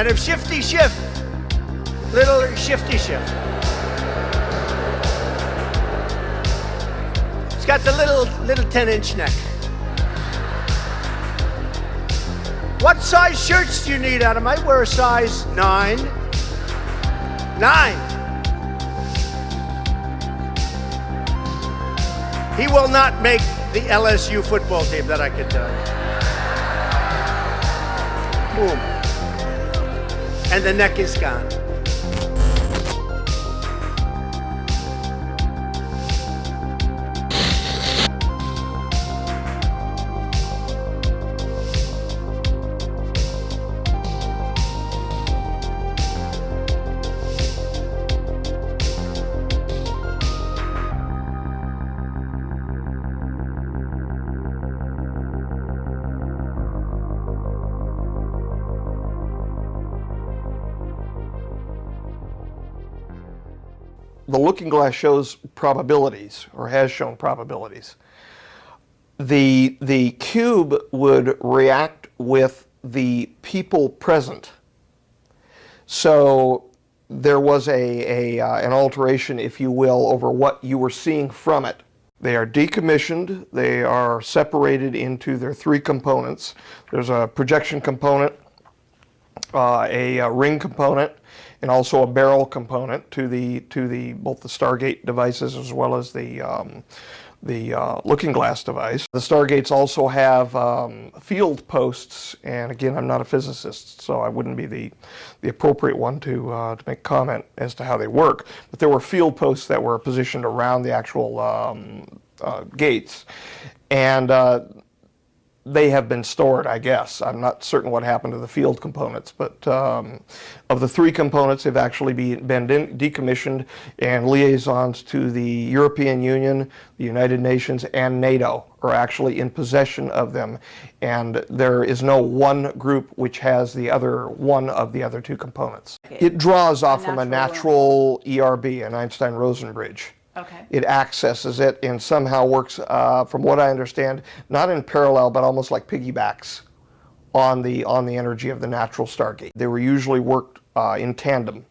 and a shifty shift, little shifty shift. It's got the little 10-inch neck. What size shirts do you need, Adam? I wear a size 9. 9. He will not make the LSU football team, that I can tell you. Boom. And the neck is gone. The looking glass shows probabilities, or has shown probabilities. The cube would react with the people present. So there was an alteration, if you will, over what you were seeing from it. They are decommissioned. They are separated into their 3 components. There's a projection component, a ring component, and also a barrel component to both the Stargate devices as well as the looking glass device. The Stargates also have field posts, and again, I'm not a physicist, so I wouldn't be the appropriate one to make comment as to how they work. But there were field posts that were positioned around the actual gates, and they have been stored, I guess. I'm not certain what happened to the field components, but of the 3 components, they've actually been decommissioned, and liaisons to the European Union, the United Nations, and NATO are actually in possession of them, and there is no one group which has the other one of the other 2 components. Okay. It draws off from a natural ERB, an Einstein-Rosen bridge. Okay. It accesses it and somehow works, from what I understand, not in parallel, but almost like piggybacks on the energy of the natural Stargate. They were usually worked in tandem.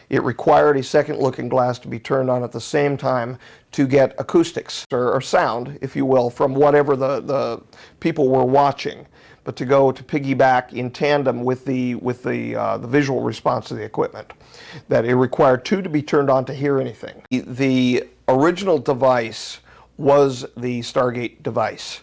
It required a second looking glass to be turned on at the same time to get acoustics, or sound, if you will, from whatever the people were watching, but to go to piggyback in tandem with the visual response to the equipment. That it required 2 to be turned on to hear anything. The original device was the Stargate device.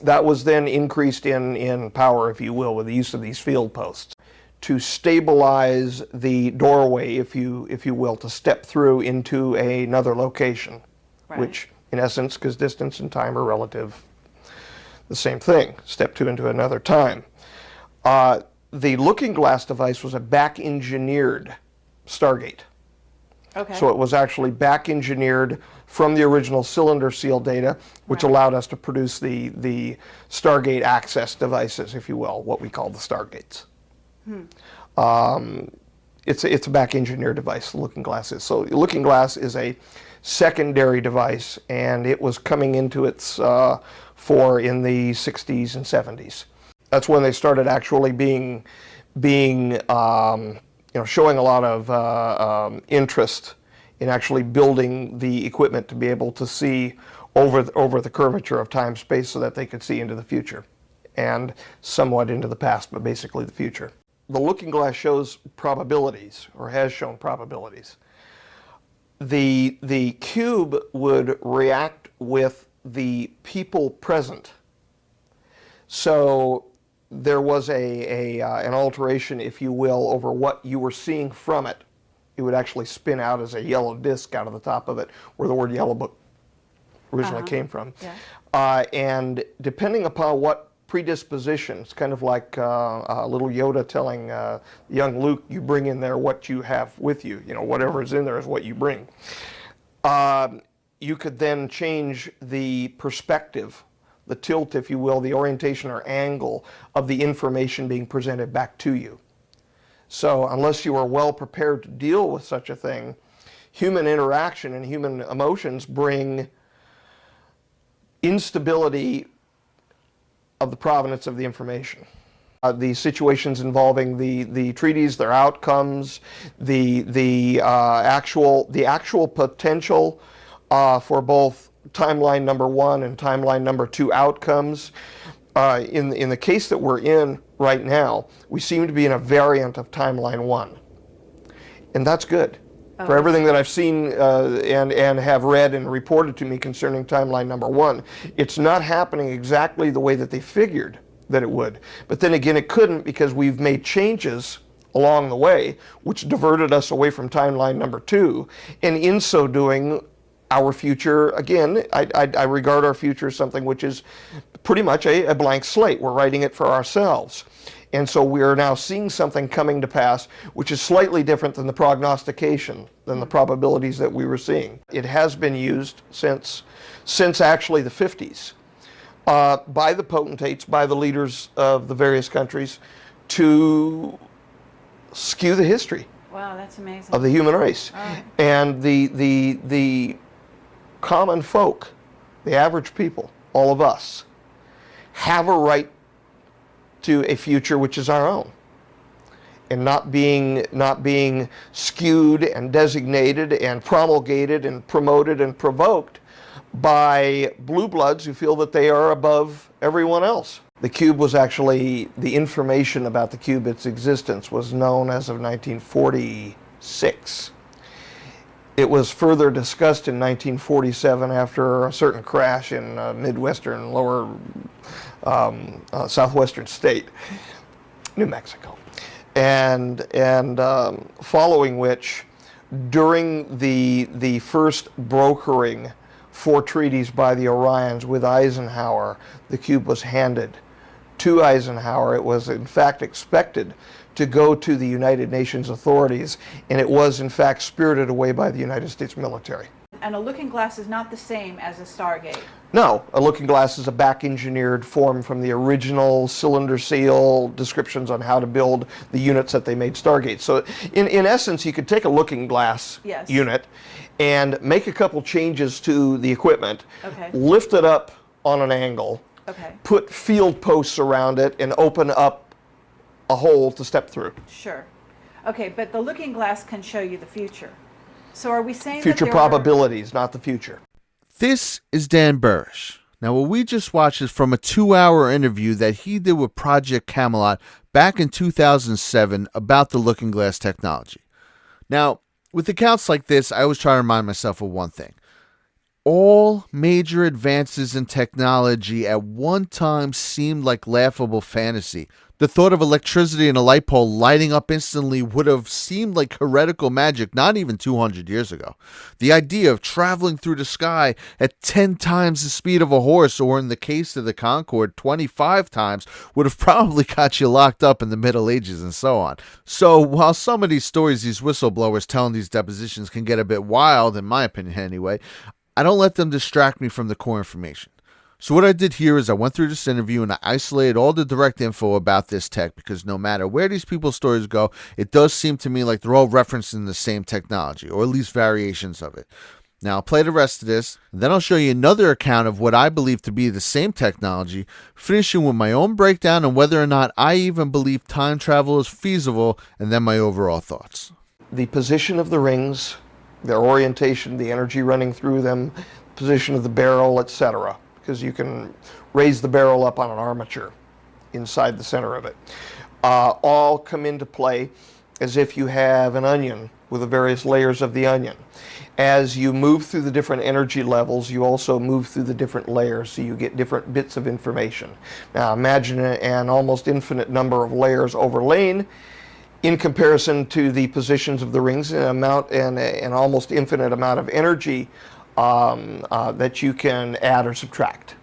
That was then increased in power, if you will, with the use of these field posts to stabilize the doorway, if you will, to step through into another location, right. Which, in essence, because distance and time are relative, the same thing. Step 2 into another time. The looking glass device was a back-engineered Stargate. Okay. So it was actually back-engineered from the original cylinder seal data, which allowed us to produce the Stargate access devices, if you will, what we call the Stargates. It's a back-engineered device, the looking glass is. So the looking glass is a secondary device, and it was coming into its fore in the 60s and 70s. That's when they started actually being showing a lot of interest in actually building the equipment to be able to see over the curvature of time-space so that they could see into the future and somewhat into the past, but basically the future. The looking glass shows probabilities, or has shown probabilities. The cube would react with the people present. So there was an alteration, if you will, over what you were seeing from it. It would actually spin out as a yellow disc out of the top of it, where the word yellow book originally came from. Yeah. And depending upon what predisposition, it's kind of like little Yoda telling young Luke, you bring in there what you have with you. You know, whatever is in there is what you bring. You could then change the perspective, the tilt, if you will, the orientation or angle of the information being presented back to you. So unless you are well prepared to deal with such a thing, human interaction and human emotions bring instability of the provenance of the information. The situations involving the treaties, their outcomes, the actual potential for both timeline number 1 and timeline number 2 outcomes. In the case that we're in right now, we seem to be in a variant of timeline 1, and that's good. For everything that I've seen and have read and reported to me concerning timeline number 1, it's not happening exactly the way that they figured that it would. But then again, it couldn't, because we've made changes along the way which diverted us away from timeline number 2, and in so doing, our future, again, I regard our future as something which is pretty much a blank slate. We're writing it for ourselves. And so we are now seeing something coming to pass which is slightly different than the prognostication, than the probabilities that we were seeing. It has been used since actually the 50s by the potentates, by the leaders of the various countries, to skew the history. Wow, that's amazing. Of the human race. Right. And the common folk, the average people, all of us, have a right to a future which is our own, and not being skewed and designated and promulgated and promoted and provoked by blue bloods who feel that they are above everyone else. The cube was actually, the information about the cube, its existence, was known as of 1946. It was further discussed in 1947 after a certain crash in midwestern, lower southwestern state, New Mexico, and following which, during the first brokering for treaties by the Orions with Eisenhower, the cube was handed to Eisenhower. It was in fact expected to go to the United Nations authorities, and it was in fact spirited away by the United States military. And a looking glass is not the same as a Stargate? No, a looking glass is a back-engineered form from the original cylinder seal descriptions on how to build the units that they made Stargates. So in essence, you could take a looking glass unit and make a couple changes to the equipment, lift it up on an angle, put field posts around it, and open up a hole to step through. Sure. Okay, but the looking glass can show you the future. So are we saying future that probabilities, not the future? This is Dan Burrish. Now, what we just watched is from a 2-hour interview that he did with Project Camelot back in 2007 about the looking glass technology. Now, with accounts like this, I always try to remind myself of one thing. All major advances in technology at one time seemed like laughable fantasy. The thought of electricity in a light pole lighting up instantly would have seemed like heretical magic not even 200 years ago. The idea of traveling through the sky at 10 times the speed of a horse, or in the case of the Concorde, 25 times, would have probably got you locked up in the Middle Ages and so on. So while some of these stories these whistleblowers telling these depositions can get a bit wild, in my opinion anyway, I don't let them distract me from the core information. So what I did here is I went through this interview and I isolated all the direct info about this tech, because no matter where these people's stories go, it does seem to me like they're all referencing the same technology, or at least variations of it. Now I'll play the rest of this, and then I'll show you another account of what I believe to be the same technology, finishing with my own breakdown on whether or not I even believe time travel is feasible, and then my overall thoughts. The position of the rings, their orientation, the energy running through them, position of the barrel, etc., because you can raise the barrel up on an armature inside the center of it, all come into play as if you have an onion with the various layers of the onion. As you move through the different energy levels, you also move through the different layers, so you get different bits of information. Now imagine an almost infinite number of layers overlain in comparison to the positions of the rings, and an almost infinite amount of energy that you can add or subtract.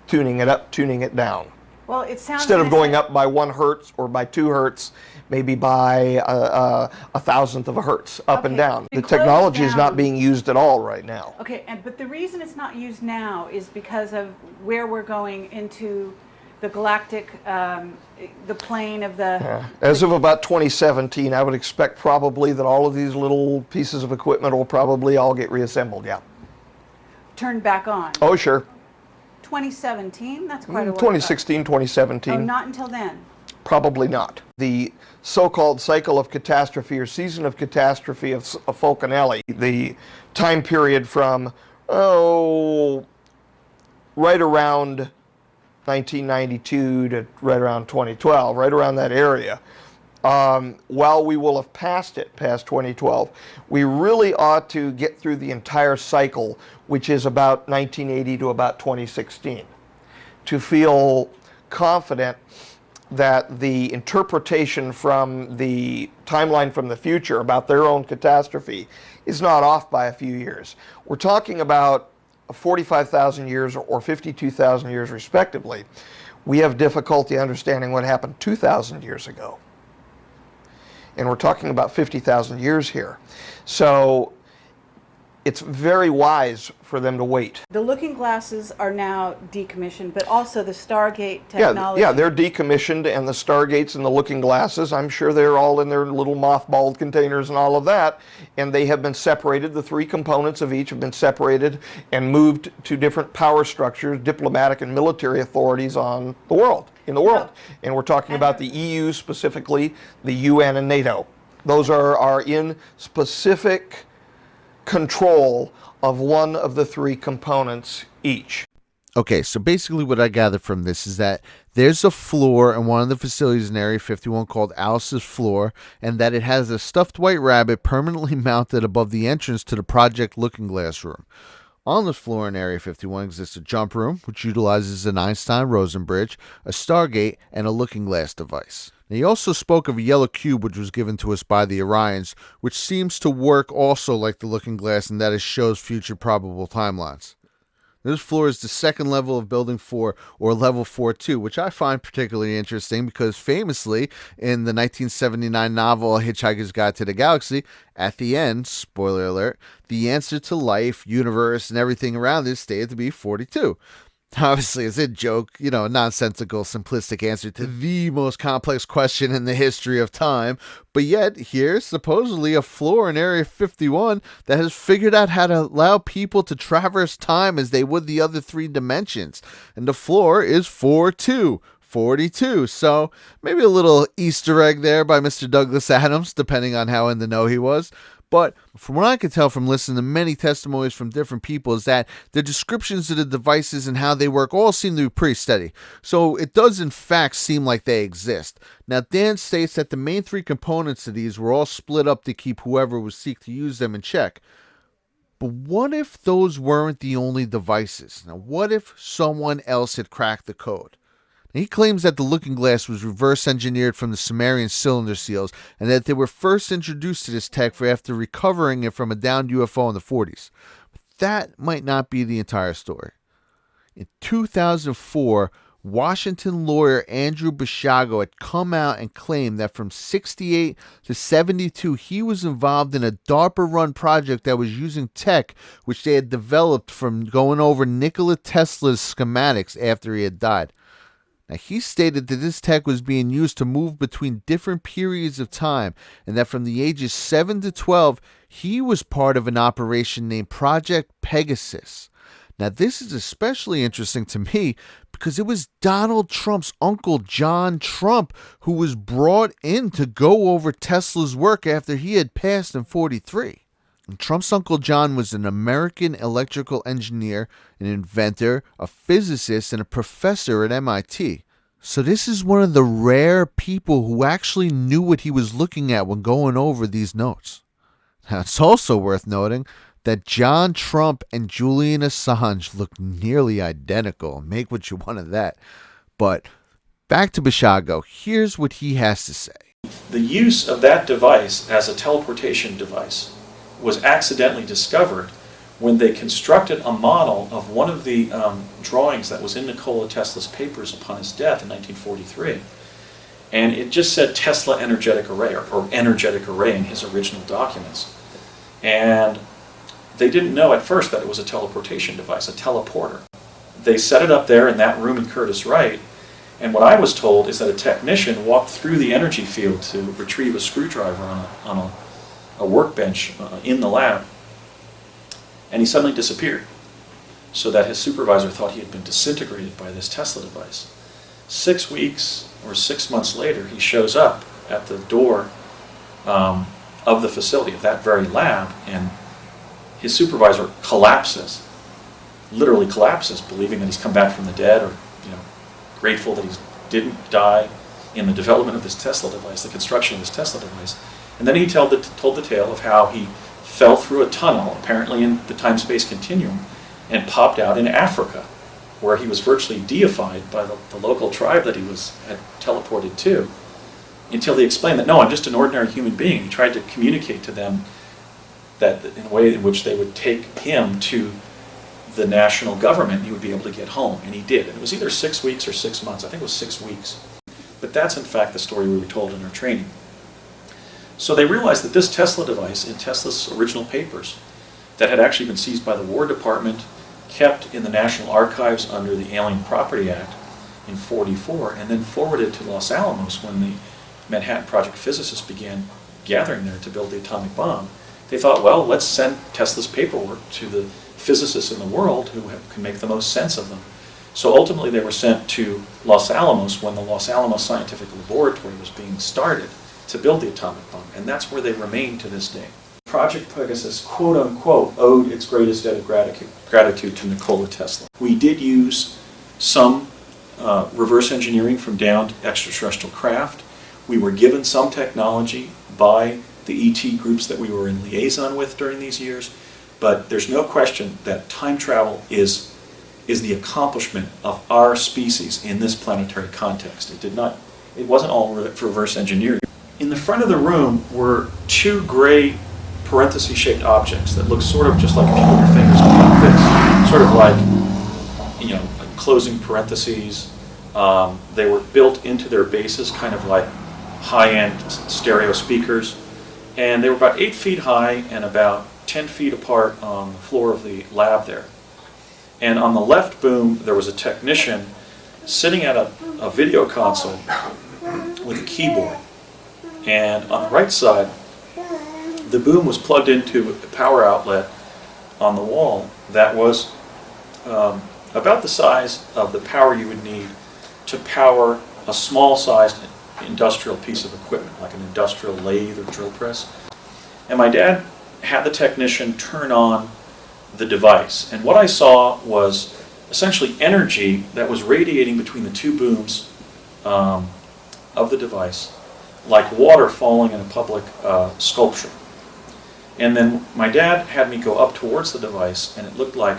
Tuning it up, tuning it down. Well, it sounds instead of going up by 1 hertz or by 2 hertz, maybe by a thousandth of a hertz, up and down. The technology is not being used at all right now. Okay, but the reason it's not used now is because of where we're going into the galactic, the plane of the... As of about 2017, I would expect probably that all of these little pieces of equipment will probably all get reassembled, Turned back on. Oh, sure. 2017? That's quite a while. 2016, 2017. Oh, not until then. Probably not. The so-called cycle of catastrophe or season of catastrophe of Falconelli, the time period from, right around 1992 to right around 2012, right around that area. While we will have passed 2012, we really ought to get through the entire cycle, which is about 1980 to about 2016, to feel confident that the interpretation from the timeline from the future about their own catastrophe is not off by a few years. We're talking about 45,000 years or 52,000 years respectively. We have difficulty understanding what happened 2,000 years ago. And we're talking about 50,000 years here. So it's very wise for them to wait. The looking glasses are now decommissioned, but also the Stargate technology. Yeah, they're decommissioned, and the Stargates and the looking glasses, I'm sure they're all in their little mothballed containers and all of that, and they have been separated. The three components of each have been separated and moved to different power structures, diplomatic and military authorities in the world. And we're talking about the EU specifically, the UN and NATO. Those are in specific control of one of the three components each. Okay, so basically what I gathered from this is that there's a floor in one of the facilities in Area 51 called Alice's Floor, and that it has a stuffed white rabbit permanently mounted above the entrance to the Project Looking Glass room. On this floor in Area 51 exists a jump room, which utilizes an Einstein-Rosen bridge, a Stargate, and a looking glass device. Now, he also spoke of a yellow cube which was given to us by the Orions, which seems to work also like the looking glass in that it shows future probable timelines. This floor is the second level of Building 4, or Level 4-2, which I find particularly interesting because famously, in the 1979 novel A Hitchhiker's Guide to the Galaxy, at the end, spoiler alert, the answer to life, universe, and everything around it stated to be 42. Obviously, it's a joke, a nonsensical, simplistic answer to the most complex question in the history of time. But yet, here's supposedly a floor in Area 51 that has figured out how to allow people to traverse time as they would the other three dimensions. And the floor is 42. So maybe a little Easter egg there by Mr. Douglas Adams, depending on how in the know he was. But from what I could tell from listening to many testimonies from different people is that the descriptions of the devices and how they work all seem to be pretty steady. So it does in fact seem like they exist. Now Dan states that the main three components of these were all split up to keep whoever would seek to use them in check. But what if those weren't the only devices? Now what if someone else had cracked the code? He claims that the looking glass was reverse engineered from the Sumerian cylinder seals and that they were first introduced to this tech after recovering it from a downed UFO in the 40s. But that might not be the entire story. In 2004, Washington lawyer Andrew Basiago had come out and claimed that from 68 to 72 he was involved in a DARPA-run project that was using tech which they had developed from going over Nikola Tesla's schematics after he had died. Now, he stated that this tech was being used to move between different periods of time and that from the ages 7 to 12, he was part of an operation named Project Pegasus. Now, this is especially interesting to me because it was Donald Trump's uncle, John Trump, who was brought in to go over Tesla's work after he had passed in 43. And Trump's uncle John was an American electrical engineer, an inventor, a physicist, and a professor at MIT. So this is one of the rare people who actually knew what he was looking at when going over these notes. Now, it's also worth noting that John Trump and Julian Assange look nearly identical. Make what you want of that. But back to Basiago. Here's what he has to say. The use of that device as a teleportation device was accidentally discovered when they constructed a model of one of the drawings that was in Nikola Tesla's papers upon his death in 1943. And it just said Tesla energetic array, or energetic array in his original documents. And they didn't know at first that it was a teleportation device, a teleporter. They set it up there in that room in Curtis Wright, and what I was told is that a technician walked through the energy field to retrieve a screwdriver on a workbench in the lab, and he suddenly disappeared. so that his supervisor thought he had been disintegrated by this Tesla device. 6 weeks or 6 months later, he shows up at the door of the facility, of that very lab, and his supervisor collapses, literally collapses, believing that he's come back from the dead, or grateful that he didn't die in the development of this Tesla device, the construction of this Tesla device. And then he told the tale of how he fell through a tunnel, apparently in the time-space continuum, and popped out in Africa, where he was virtually deified by the local tribe that he had teleported to, until he explained that, no, I'm just an ordinary human being. He tried to communicate to them that in a way in which they would take him to the national government, he would be able to get home, and he did. And it was either 6 weeks or 6 months. I think it was 6 weeks. But that's in fact the story we were told in our training. So they realized that this Tesla device, in Tesla's original papers, that had actually been seized by the War Department, kept in the National Archives under the Alien Property Act in '44, and then forwarded to Los Alamos when the Manhattan Project physicists began gathering there to build the atomic bomb. They thought, well, let's send Tesla's paperwork to the physicists in the world who can make the most sense of them. So ultimately they were sent to Los Alamos when the Los Alamos Scientific Laboratory was being started to build the atomic bomb, and that's where they remain to this day. Project Pegasus, quote unquote, owed its greatest debt of gratitude to Nikola Tesla. We did use some reverse engineering from downed extraterrestrial craft. We were given some technology by the ET groups that we were in liaison with during these years, but there's no question that time travel is the accomplishment of our species in this planetary context. It wasn't all reverse engineering. In the front of the room were two gray parenthesis-shaped objects that look sort of just like if you put your fingers up like this, sort of like closing parentheses. They were built into their bases, kind of like high-end stereo speakers, and they were about 8 feet high and about 10 feet apart on the floor of the lab there. And on the left boom, there was a technician sitting at a video console with a keyboard. And on the right side, the boom was plugged into a power outlet on the wall that was about the size of the power you would need to power a small-sized industrial piece of equipment, like an industrial lathe or drill press. And my dad had the technician turn on the device. And what I saw was essentially energy that was radiating between the two booms of the device, like water falling in a public sculpture. And then my dad had me go up towards the device, and it looked like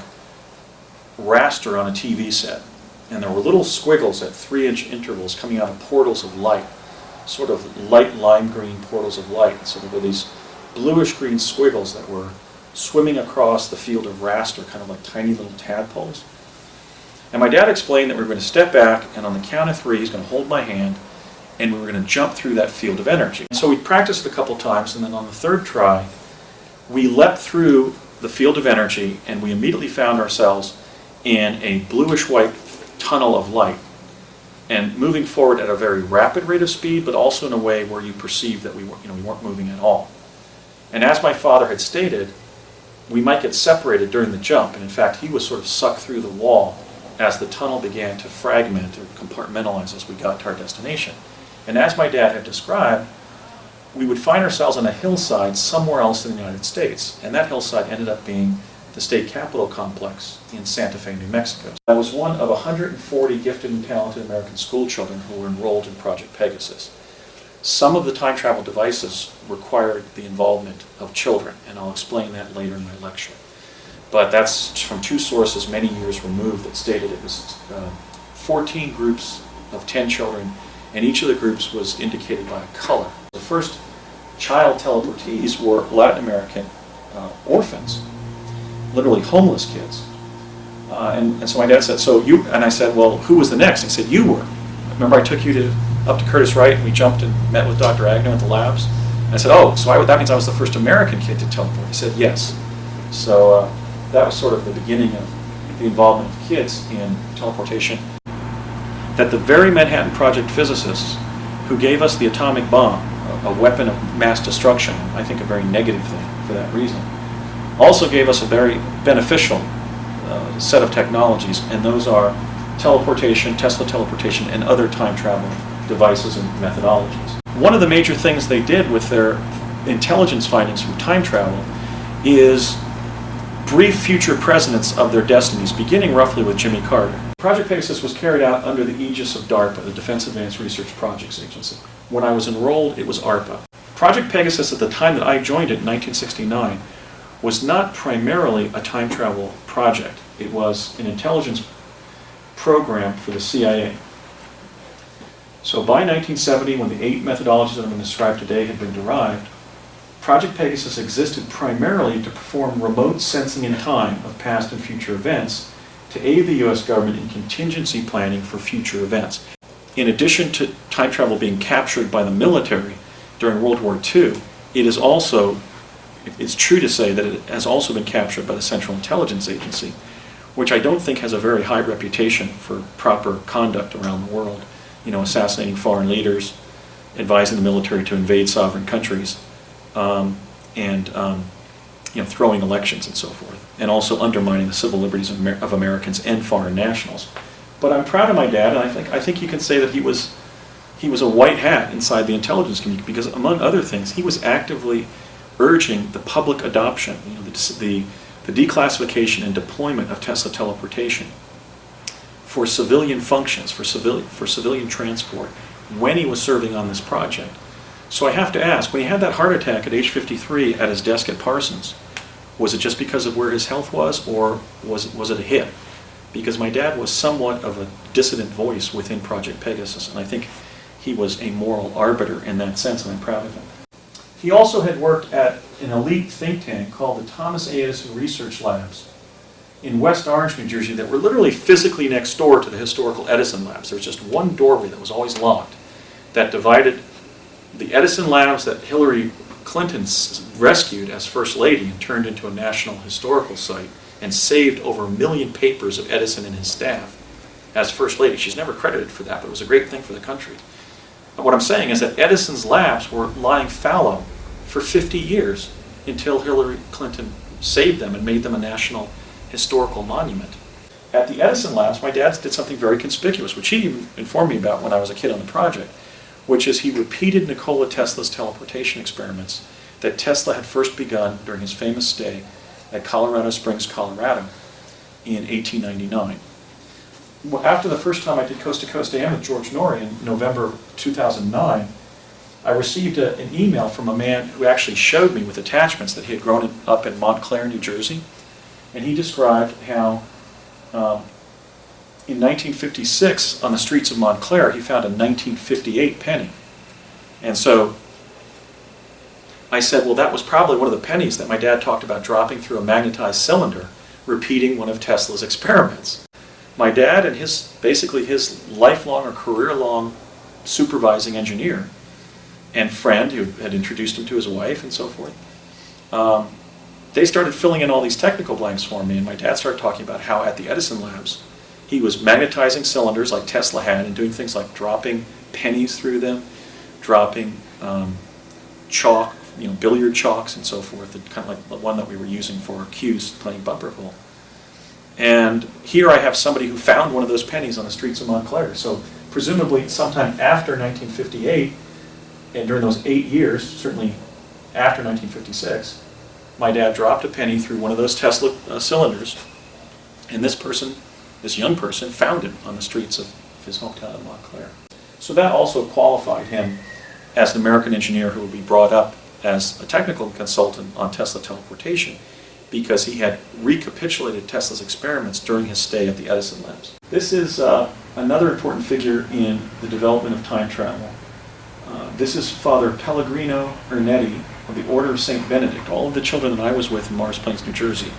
raster on a TV set. And there were little squiggles at 3-inch intervals coming out of portals of light, sort of light lime green portals of light. So there were these bluish green squiggles that were swimming across the field of raster, kind of like tiny little tadpoles. And my dad explained that we were going to step back, and on the count of 3, he's going to hold my hand, and we were going to jump through that field of energy. So we practiced it a couple times, and then on the third try, we leapt through the field of energy, and we immediately found ourselves in a bluish-white tunnel of light, and moving forward at a very rapid rate of speed, but also in a way where you perceived that we weren't moving at all. And as my father had stated, we might get separated during the jump, and in fact he was sort of sucked through the wall as the tunnel began to fragment or compartmentalize as we got to our destination. And as my dad had described, we would find ourselves on a hillside somewhere else in the United States, and that hillside ended up being the state capitol complex in Santa Fe, New Mexico. I was one of 140 gifted and talented American school children who were enrolled in Project Pegasus. Some of the time travel devices required the involvement of children, and I'll explain that later in my lecture. But that's from 2 sources many years removed that stated it was 14 groups of 10 children, and each of the groups was indicated by a color. The first child teleportees were Latin American orphans, literally homeless kids. And so my dad said, so you, and I said, well, who was the next? He said, you were. Remember I took you up to Curtis Wright, and we jumped and met with Dr. Agnew at the labs? And I said, oh, so that means I was the first American kid to teleport. He said, yes. So that was sort of the beginning of the involvement of kids in teleportation. That the very Manhattan Project physicists who gave us the atomic bomb, a weapon of mass destruction, I think a very negative thing for that reason, also gave us a very beneficial set of technologies, and those are teleportation, Tesla teleportation, and other time travel devices and methodologies. One of the major things they did with their intelligence findings from time travel is brief future presidents of their destinies, beginning roughly with Jimmy Carter. Project Pegasus was carried out under the aegis of DARPA, the Defense Advanced Research Projects Agency. When I was enrolled, it was ARPA. Project Pegasus, at the time that I joined it in 1969, was not primarily a time travel project. It was an intelligence program for the CIA. So by 1970, when the 8 methodologies that I'm going to describe today had been derived, Project Pegasus existed primarily to perform remote sensing in time of past and future events to aid the U.S. government in contingency planning for future events. In addition to time travel being captured by the military during World War II, it's true to say that it has also been captured by the Central Intelligence Agency, which I don't think has a very high reputation for proper conduct around the world. Assassinating foreign leaders, advising the military to invade sovereign countries, and throwing elections and so forth, and also undermining the civil liberties of Americans and foreign nationals. But I'm proud of my dad, and I think you can say that he was a white hat inside the intelligence community, because among other things, he was actively urging the public adoption, the declassification and deployment of Tesla teleportation for civilian functions, for civilian transport, when he was serving on this project. So I have to ask, when he had that heart attack at age 53 at his desk at Parsons, was it just because of where his health was, or was it a hit? Because my dad was somewhat of a dissident voice within Project Pegasus, and I think he was a moral arbiter in that sense, and I'm proud of him. He also had worked at an elite think tank called the Thomas A. Edison Research Labs in West Orange, New Jersey, that were literally physically next door to the historical Edison Labs. There was just one doorway that was always locked that divided the Edison Labs that Hillary Clinton rescued as First Lady and turned into a national historical site and saved over 1 million papers of Edison and his staff as First Lady. She's never credited for that, but it was a great thing for the country. But what I'm saying is that Edison's labs were lying fallow for 50 years until Hillary Clinton saved them and made them a national historical monument. At the Edison Labs, my dad did something very conspicuous, which he informed me about when I was a kid on the project, which is he repeated Nikola Tesla's teleportation experiments that Tesla had first begun during his famous stay at Colorado Springs, Colorado in 1899. After the first time I did Coast to Coast AM with George Norrie in November 2009, I received an email from a man who actually showed me with attachments that he had grown up in Montclair, New Jersey, and he described how in 1956 on the streets of Montclair he found a 1958 penny. And so I said, well, that was probably one of the pennies that my dad talked about dropping through a magnetized cylinder, repeating one of Tesla's experiments. My dad and basically his lifelong or career-long supervising engineer and friend who had introduced him to his wife and so forth, they started filling in all these technical blanks for me, and my dad started talking about how at the Edison Labs he was magnetizing cylinders like Tesla had and doing things like dropping pennies through them, dropping chalk, billiard chalks and so forth, kind of like the one that we were using for our cues playing bumper pool. And here I have somebody who found one of those pennies on the streets of Montclair. So presumably sometime after 1958, and during those 8 years, certainly after 1956, my dad dropped a penny through one of those Tesla cylinders, and this young person, found it on the streets of his hometown of Montclair. So that also qualified him as an American engineer who would be brought up as a technical consultant on Tesla teleportation, because he had recapitulated Tesla's experiments during his stay at the Edison Labs. This is another important figure in the development of time travel. This is Father Pellegrino Ernetti of the Order of St. Benedict. All of the children that I was with in Morris Plains, New Jersey,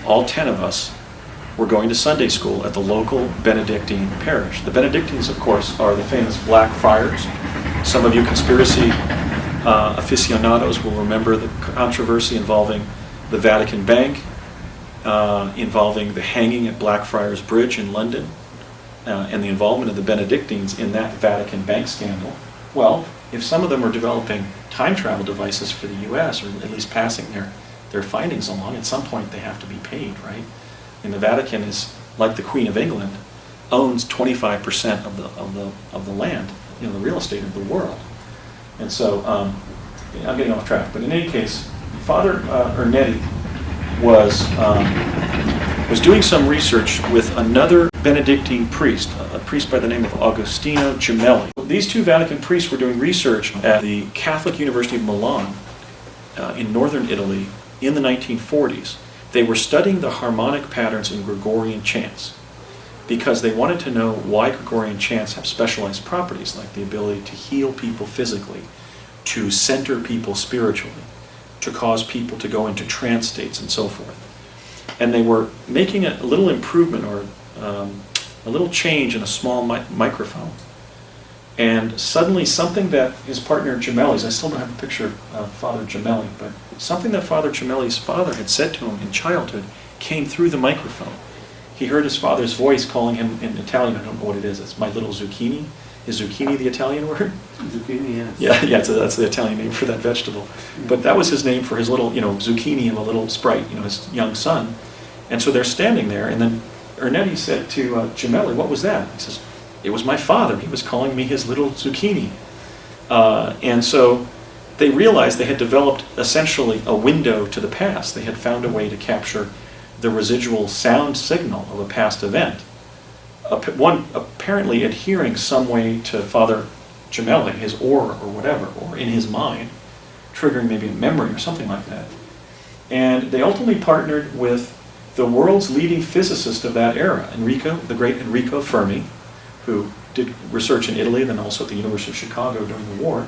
all 10 of us, were going to Sunday school at the local Benedictine parish. The Benedictines, of course, are the famous Black Friars. Some of you conspiracy aficionados will remember the controversy involving the Vatican Bank, involving the hanging at Blackfriars Bridge in London, and the involvement of the Benedictines in that Vatican Bank scandal. Well, if some of them are developing time travel devices for the U.S., or at least passing their findings along, at some point they have to be paid, right? And the Vatican is, like the Queen of England, owns 25% of the land, the real estate of the world. And so, I'm getting off track, but in any case, Father Ernetti was doing some research with another Benedictine priest, a priest by the name of Agostino Gemelli. These two Vatican priests were doing research at the Catholic University of Milan in northern Italy in the 1940s. They were studying the harmonic patterns in Gregorian chants because they wanted to know why Gregorian chants have specialized properties, like the ability to heal people physically, to center people spiritually, to cause people to go into trance states and so forth. And they were making a little improvement or a little change in a small microphone. And suddenly something that his partner Gemelli's, I still don't have a picture of Father Gemelli, but something that Father Gemelli's father had said to him in childhood came through the microphone. He heard his father's voice calling him in Italian. I don't know what it is. It's my little zucchini. Is zucchini the Italian word? Zucchini, yes. Yeah, that's the Italian name for that vegetable. But that was his name for his little, zucchini and a little sprite, his young son. And so they're standing there, and then Ernetti said to Gemelli, "What was that?" He says, "It was my father. He was calling me his little zucchini." And so they realized they had developed essentially a window to the past. They had found a way to capture the residual sound signal of a past event. One apparently adhering some way to Father Gemelli, his aura or whatever, or in his mind, triggering maybe a memory or something like that. And they ultimately partnered with the world's leading physicist of that era, the great Enrico Fermi, who did research in Italy, then also at the University of Chicago during the war.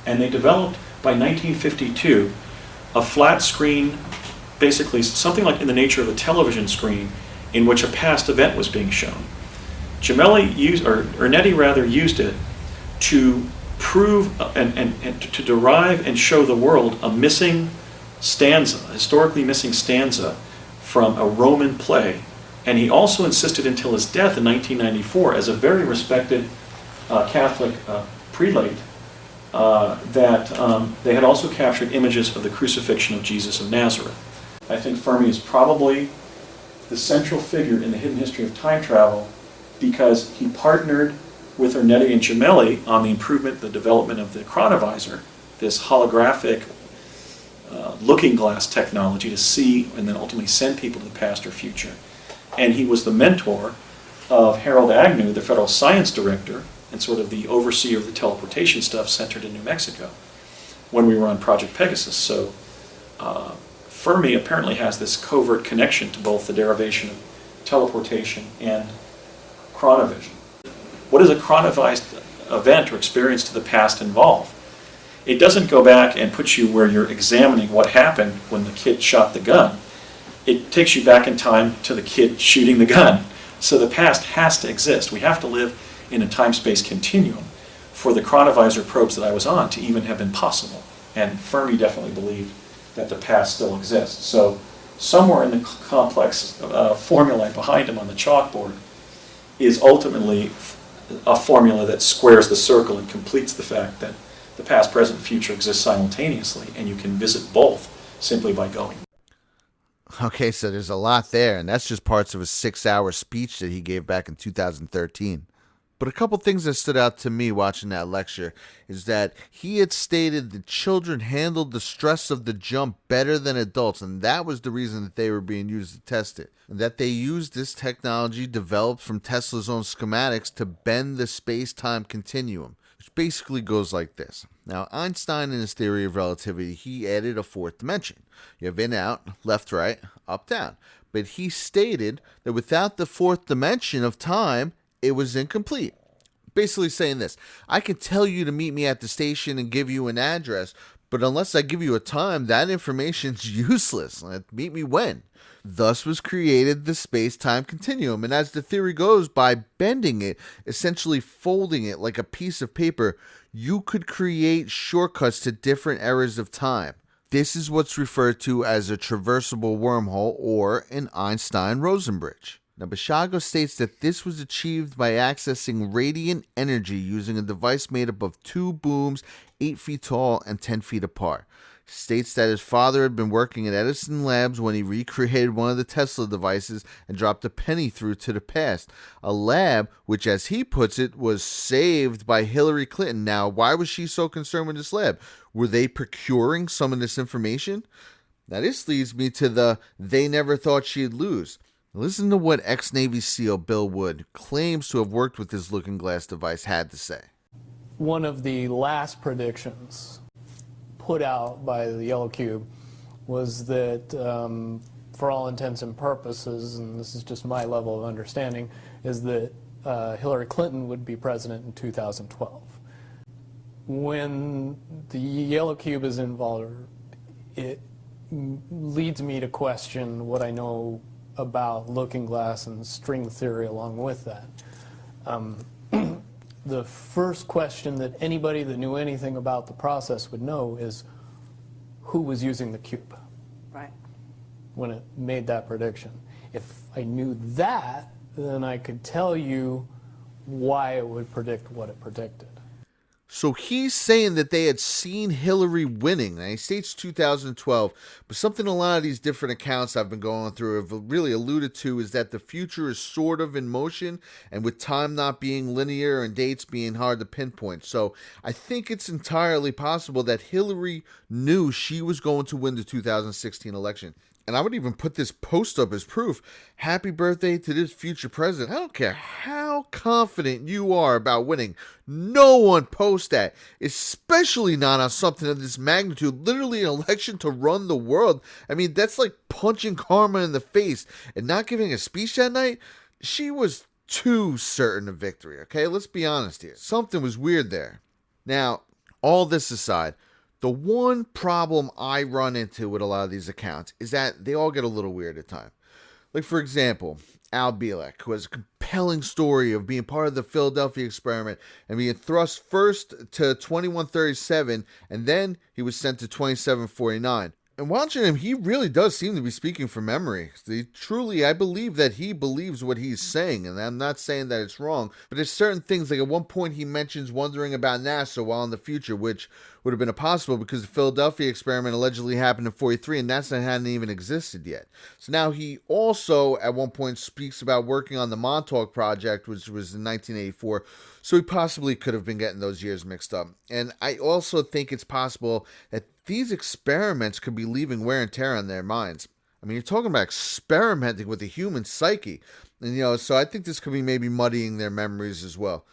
And they developed, by 1952, a flat screen, basically something like in the nature of a television screen, in which a past event was being shown. Ernetti used it to prove and to derive and show the world a missing stanza, a historically missing stanza from a Roman play. And he also insisted until his death in 1994, as a very respected Catholic prelate, that they had also captured images of the crucifixion of Jesus of Nazareth. I think Fermi is probably the central figure in the hidden history of time travel because he partnered with Ernetti and Gemelli on the development of the chronovisor, this holographic looking glass technology to see and then ultimately send people to the past or future. And he was the mentor of Harold Agnew, the federal science director, and sort of the overseer of the teleportation stuff centered in New Mexico when we were on Project Pegasus. So Fermi apparently has this covert connection to both the derivation of teleportation and chronovision. What does a chronovized event or experience to the past involve? It doesn't go back and put you where you're examining what happened when the kid shot the gun. It takes you back in time to the kid shooting the gun. So the past has to exist. We have to live in a time-space continuum for the chronovisor probes that I was on to even have been possible. And Fermi definitely believed that the past still exists. So somewhere in the complex formulae behind him on the chalkboard is ultimately a formula that squares the circle and completes the fact that the past, present, and future exist simultaneously, and you can visit both simply by going. Okay, so there's a lot there, and that's just parts of a 6-hour speech that he gave back in 2013. But a couple things that stood out to me watching that lecture is that he had stated that children handled the stress of the jump better than adults, and that was the reason that they were being used to test it. And that they used this technology developed from Tesla's own schematics to bend the space-time continuum, which basically goes like this. Now, Einstein, in his theory of relativity, he added a fourth dimension. You have in, out, left, right, up, down. But he stated that without the fourth dimension of time, it was incomplete. Basically saying this: I can tell you to meet me at the station and give you an address, but unless I give you a time, that information's useless. Meet me when? Thus was created the space-time continuum. And as the theory goes, by bending it, essentially folding it like a piece of paper, you could create shortcuts to different eras of time. This is what's referred to as a traversable wormhole or an Einstein-Rosen bridge. Now, Basiago states that this was achieved by accessing radiant energy using a device made up of two booms 8 feet tall and 10 feet apart. States that his father had been working at Edison Labs when he recreated one of the Tesla devices and dropped a penny through to the past. A lab which, as he puts it, was saved by Hillary Clinton. Now, why was she so concerned with this lab? Were they procuring some of this information? Now, this leads me to the they never thought she'd lose. Listen to what ex-Navy SEAL Bill Wood claims to have worked with his looking glass device had to say. One of the last predictions put out by the Yellow Cube was that, for all intents and purposes, and this is just my level of understanding, is that Hillary Clinton would be president in 2012. When the Yellow Cube is involved, it leads me to question what I know about looking glass and string theory along with that. The first question that anybody that knew anything about the process would know is who was using the cube Right. when it made that prediction. If I knew that, then I could tell you why it would predict what it predicted. So he's saying that they had seen Hillary winning. Now, he states 2012, but something a lot of these different accounts I've been going through have really alluded to is that the future is sort of in motion, and with time not being linear and dates being hard to pinpoint. So I think it's entirely possible that Hillary knew she was going to win the 2016 election. And I would even put this post up as proof. Happy birthday to this future president. I don't care how confident you are about winning. No one posts that, especially not on something of this magnitude. Literally an election to run the world. I mean, that's like punching karma in the face. And not giving a speech that night, she was too certain of victory, okay? Let's be honest here. Something was weird there. Now, all this aside, the one problem I run into with a lot of these accounts is that they all get a little weird at times. Like, for example, Al Bielek, who has a compelling story of being part of the Philadelphia experiment and being thrust first to 2137, and then he was sent to 2749. And watching him, he really does seem to be speaking from memory. I believe that he believes what he's saying, and I'm not saying that it's wrong, but there's certain things, like at one point he mentions wondering about NASA while in the future, which would have been impossible because the Philadelphia experiment allegedly happened in 43 and NASA hadn't even existed yet. So now he also at one point speaks about working on the Montauk project, which was in 1984, so he possibly could have been getting those years mixed up. And I also think it's possible that these experiments could be leaving wear and tear on their minds. I mean, you're talking about experimenting with the human psyche. And, so I think this could be maybe muddying their memories as well.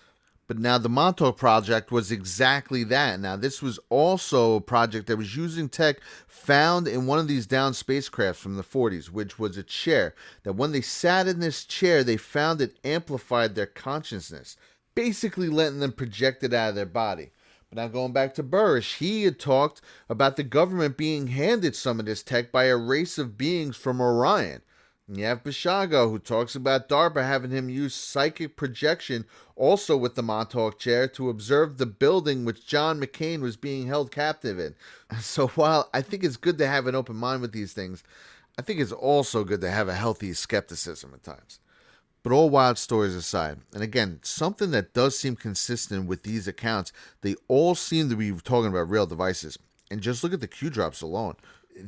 But now the Montauk project was exactly that. Now, this was also a project that was using tech found in one of these downed spacecrafts from the 40s, which was a chair. That when they sat in this chair, they found it amplified their consciousness, basically letting them project it out of their body. But now going back to Burrish, he had talked about the government being handed some of this tech by a race of beings from Orion. And you have Bishago, who talks about DARPA having him use psychic projection also with the Montauk chair to observe the building which John McCain was being held captive in. So while I think it's good to have an open mind with these things, I think it's also good to have a healthy skepticism at times. But all wild stories aside, and again, something that does seem consistent with these accounts, they all seem to be talking about real devices. And just look at the Q drops alone.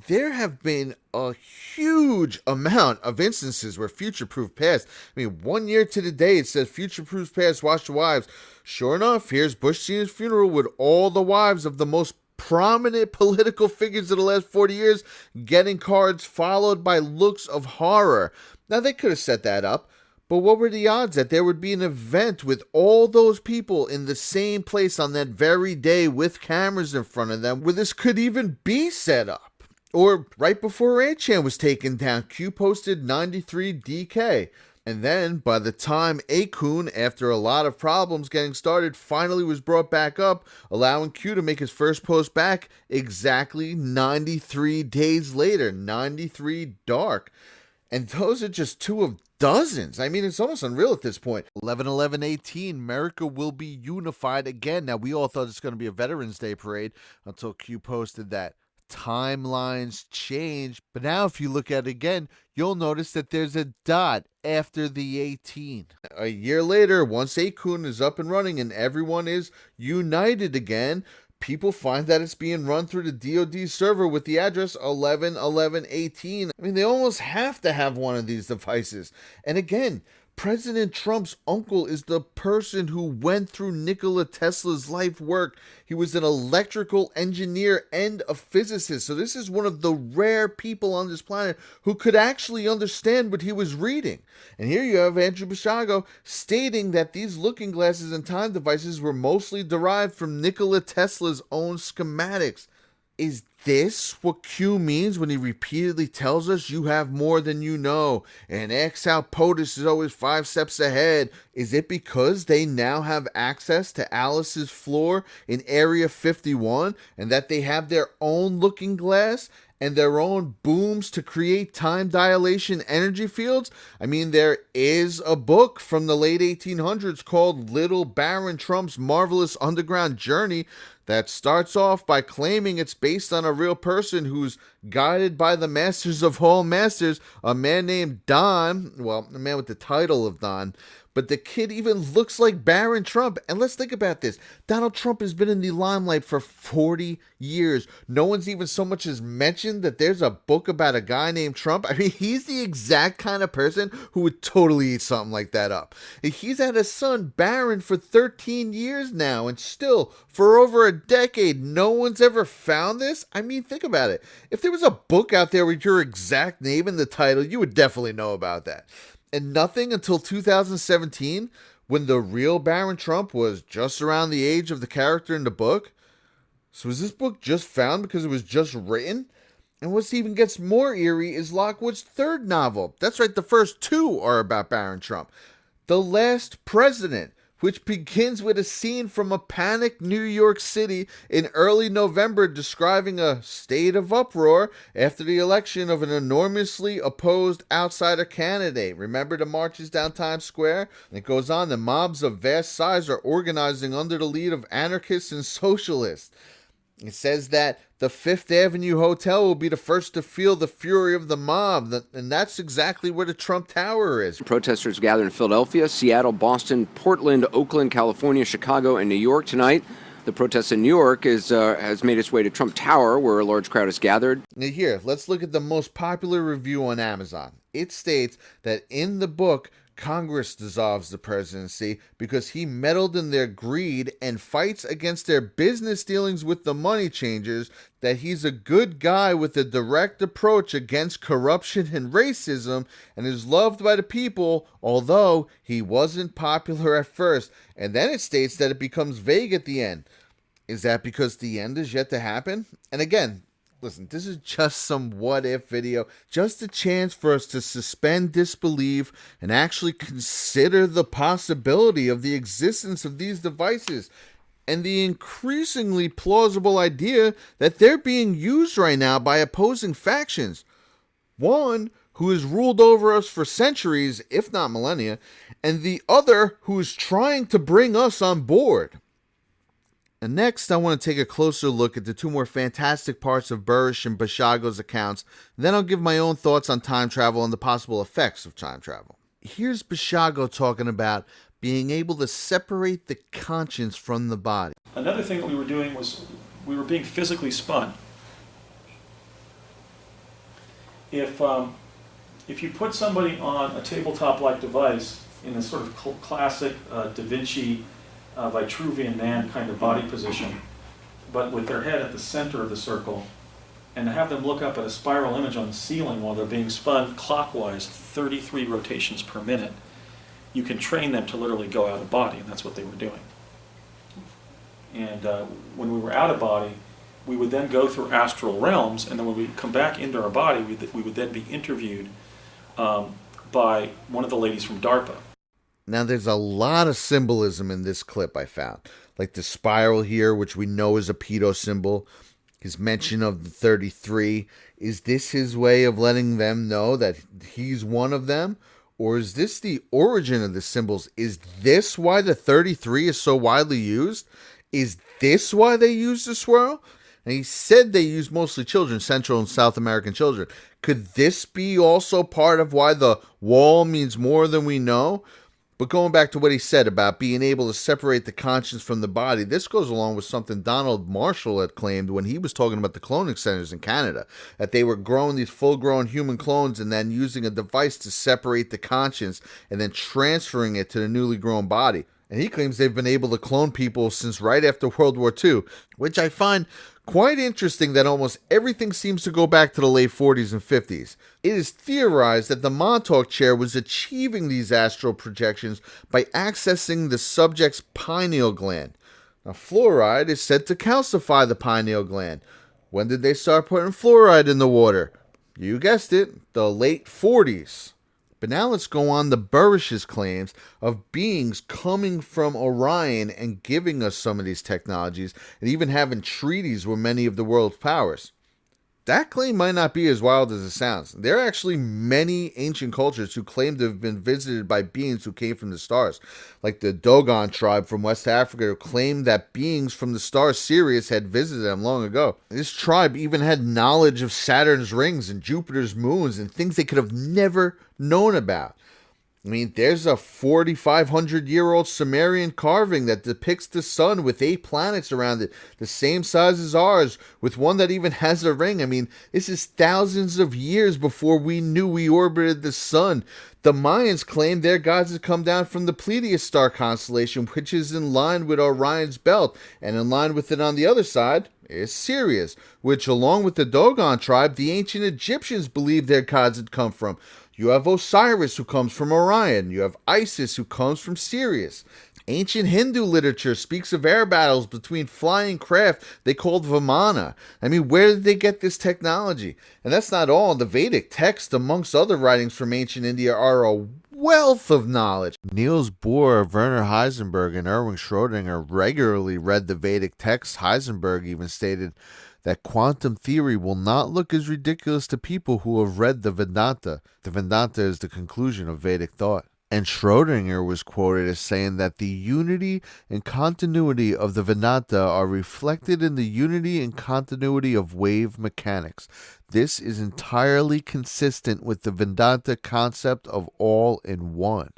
There have been a huge amount of instances where future-proof past. I mean, 1 year to the day it says future-proof past, watch the wives. Sure enough, here's Bush Sr.'s funeral with all the wives of the most prominent political figures of the last 40 years getting cards, followed by looks of horror. Now, they could have set that up. But what were the odds that there would be an event with all those people in the same place on that very day with cameras in front of them where this could even be set up? Or right before 8chan was taken down, Q posted 93 DK. And then by the time Akun, after a lot of problems getting started, finally was brought back up, allowing Q to make his first post back exactly 93 days later, 93 dark. And those are just two of dozens. I mean, it's almost unreal at this point. 11/11/18, America will be unified again. Now, we all thought it's going to be a Veterans Day parade until Q posted that. Timelines change. But now, if you look at it again, you'll notice that there's a dot after the 18. A year later, once Akun is up and running and everyone is united again, people find that it's being run through the DoD server with the address 111118. I mean, they almost have to have one of these devices. And again, President Trump's uncle is the person who went through Nikola Tesla's life work. He was an electrical engineer and a physicist. So this is one of the rare people on this planet who could actually understand what he was reading. And here you have Andrew Basiago stating that these looking glasses and time devices were mostly derived from Nikola Tesla's own schematics. Is this what Q means when he repeatedly tells us you have more than you know, and X out POTUS is always 5 steps ahead? Is it because they now have access to Alice's floor in Area 51, and that they have their own looking glass and their own booms to create time dilation energy fields? I mean, there is a book from the late 1800s called Little Baron Trump's Marvelous Underground Journey that starts off by claiming it's based on a real person who's guided by the masters of all masters, a man named Don, well, a man with the title of Don, but the kid even looks like Baron Trump. And let's think about this. Donald Trump has been in the limelight for 40 years. No one's even so much as mentioned that there's a book about a guy named Trump. I mean, he's the exact kind of person who would totally eat something like that up. He's had a son, Baron, for 13 years now, and still, for over a decade, no one's ever found this? I mean, think about it. If there was a book out there with your exact name in the title, you would definitely know about that. And nothing until 2017, when the real Baron Trump was just around the age of the character in the book. So was this book just found because it was just written? And what even gets more eerie is Lockwood's third novel. That's right, the first two are about Baron Trump. The Last President, which begins with a scene from a panicked New York City in early November describing a state of uproar after the election of an enormously opposed outsider candidate. Remember the marches down Times Square? And it goes on, the mobs of vast size are organizing under the lead of anarchists and socialists. It says that the Fifth Avenue Hotel will be the first to feel the fury of the mob, and that's exactly where the Trump Tower is. Protesters gathered in Philadelphia, Seattle, Boston, Portland, Oakland, California, Chicago, and New York tonight. The protest in New York has made its way to Trump Tower, where a large crowd is gathered. Now here, let's look at the most popular review on Amazon. It states that in the book, Congress dissolves the presidency because he meddled in their greed and fights against their business dealings with the money changers, that he's a good guy with a direct approach against corruption and racism, and is loved by the people, although he wasn't popular at first. And then it states that it becomes vague at the end. Is that because the end is yet to happen? And again, listen, this is just some what-if video, just a chance for us to suspend disbelief and actually consider the possibility of the existence of these devices and the increasingly plausible idea that they're being used right now by opposing factions. One who has ruled over us for centuries, if not millennia, and the other who is trying to bring us on board. And next, I want to take a closer look at the two more fantastic parts of Burrish and Basiago's accounts. Then I'll give my own thoughts on time travel and the possible effects of time travel. Here's Basiago talking about being able to separate the conscience from the body. Another thing that we were doing was we were being physically spun. If you put somebody on a tabletop-like device in a sort of classic Da Vinci Vitruvian man kind of body position, but with their head at the center of the circle, and to have them look up at a spiral image on the ceiling while they're being spun clockwise 33 rotations per minute, you can train them to literally go out of body, and that's what they were doing. And when we were out of body, we would then go through astral realms, and then when we come back into our body, we would then be interviewed by one of the ladies from DARPA. Now, there's a lot of symbolism in this clip I found, like the spiral here, which we know is a pedo symbol. His mention of the 33. Is this his way of letting them know that he's one of them? Or is this the origin of the symbols? Is this why the 33 is so widely used? Is this why they use the swirl? And he said they use mostly children, Central and South American children. Could this be also part of why the wall means more than we know? But going back to what he said about being able to separate the conscience from the body, this goes along with something Donald Marshall had claimed when he was talking about the cloning centers in Canada, that they were growing these full-grown human clones and then using a device to separate the conscience and then transferring it to the newly grown body. And he claims they've been able to clone people since right after World War II, which I find quite interesting that almost everything seems to go back to the late 40s and 50s. It is theorized that the Montauk chair was achieving these astral projections by accessing the subject's pineal gland. Now, fluoride is said to calcify the pineal gland. When did they start putting fluoride in the water? You guessed it, the late 40s. But now let's go on to Burrish's claims of beings coming from Orion and giving us some of these technologies and even having treaties with many of the world's powers. That claim might not be as wild as it sounds. There are actually many ancient cultures who claim to have been visited by beings who came from the stars, like the Dogon tribe from West Africa who claimed that beings from the star Sirius had visited them long ago. This tribe even had knowledge of Saturn's rings and Jupiter's moons and things they could have never known about. I mean, there's a 4,500-year-old Sumerian carving that depicts the sun with 8 planets around it, the same size as ours, with one that even has a ring. I mean, this is thousands of years before we knew we orbited the sun. The Mayans claimed their gods had come down from the Pleiades star constellation, which is in line with Orion's belt, and in line with it on the other side is Sirius, which, along with the Dogon tribe, the ancient Egyptians believed their gods had come from. You have Osiris, who comes from Orion. You have Isis, who comes from Sirius. Ancient Hindu literature speaks of air battles between flying craft they called Vimana. I mean, where did they get this technology? And that's not all. The Vedic texts, amongst other writings from ancient India, are a wealth of knowledge. Niels Bohr, Werner Heisenberg, and Erwin Schrödinger regularly read the Vedic texts. Heisenberg even stated that quantum theory will not look as ridiculous to people who have read the Vedanta. The Vedanta is the conclusion of Vedic thought. And Schrödinger was quoted as saying that the unity and continuity of the Vedanta are reflected in the unity and continuity of wave mechanics. This is entirely consistent with the Vedanta concept of all in one.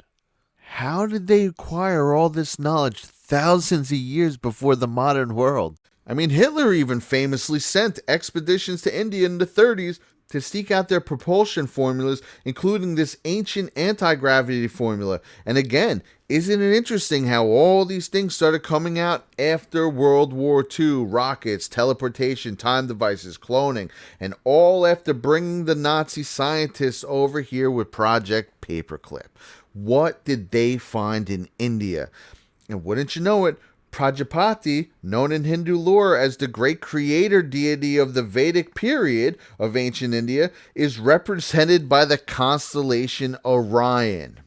How did they acquire all this knowledge thousands of years before the modern world? I mean, Hitler even famously sent expeditions to India in the 30s to seek out their propulsion formulas, including this ancient anti-gravity formula. And again, isn't it interesting how all these things started coming out after World War II? Rockets, teleportation, time devices, cloning, and all after bringing the Nazi scientists over here with Project Paperclip. What did they find in India? And wouldn't you know it, Prajapati, known in Hindu lore as the great creator deity of the Vedic period of ancient India, is represented by the constellation Orion.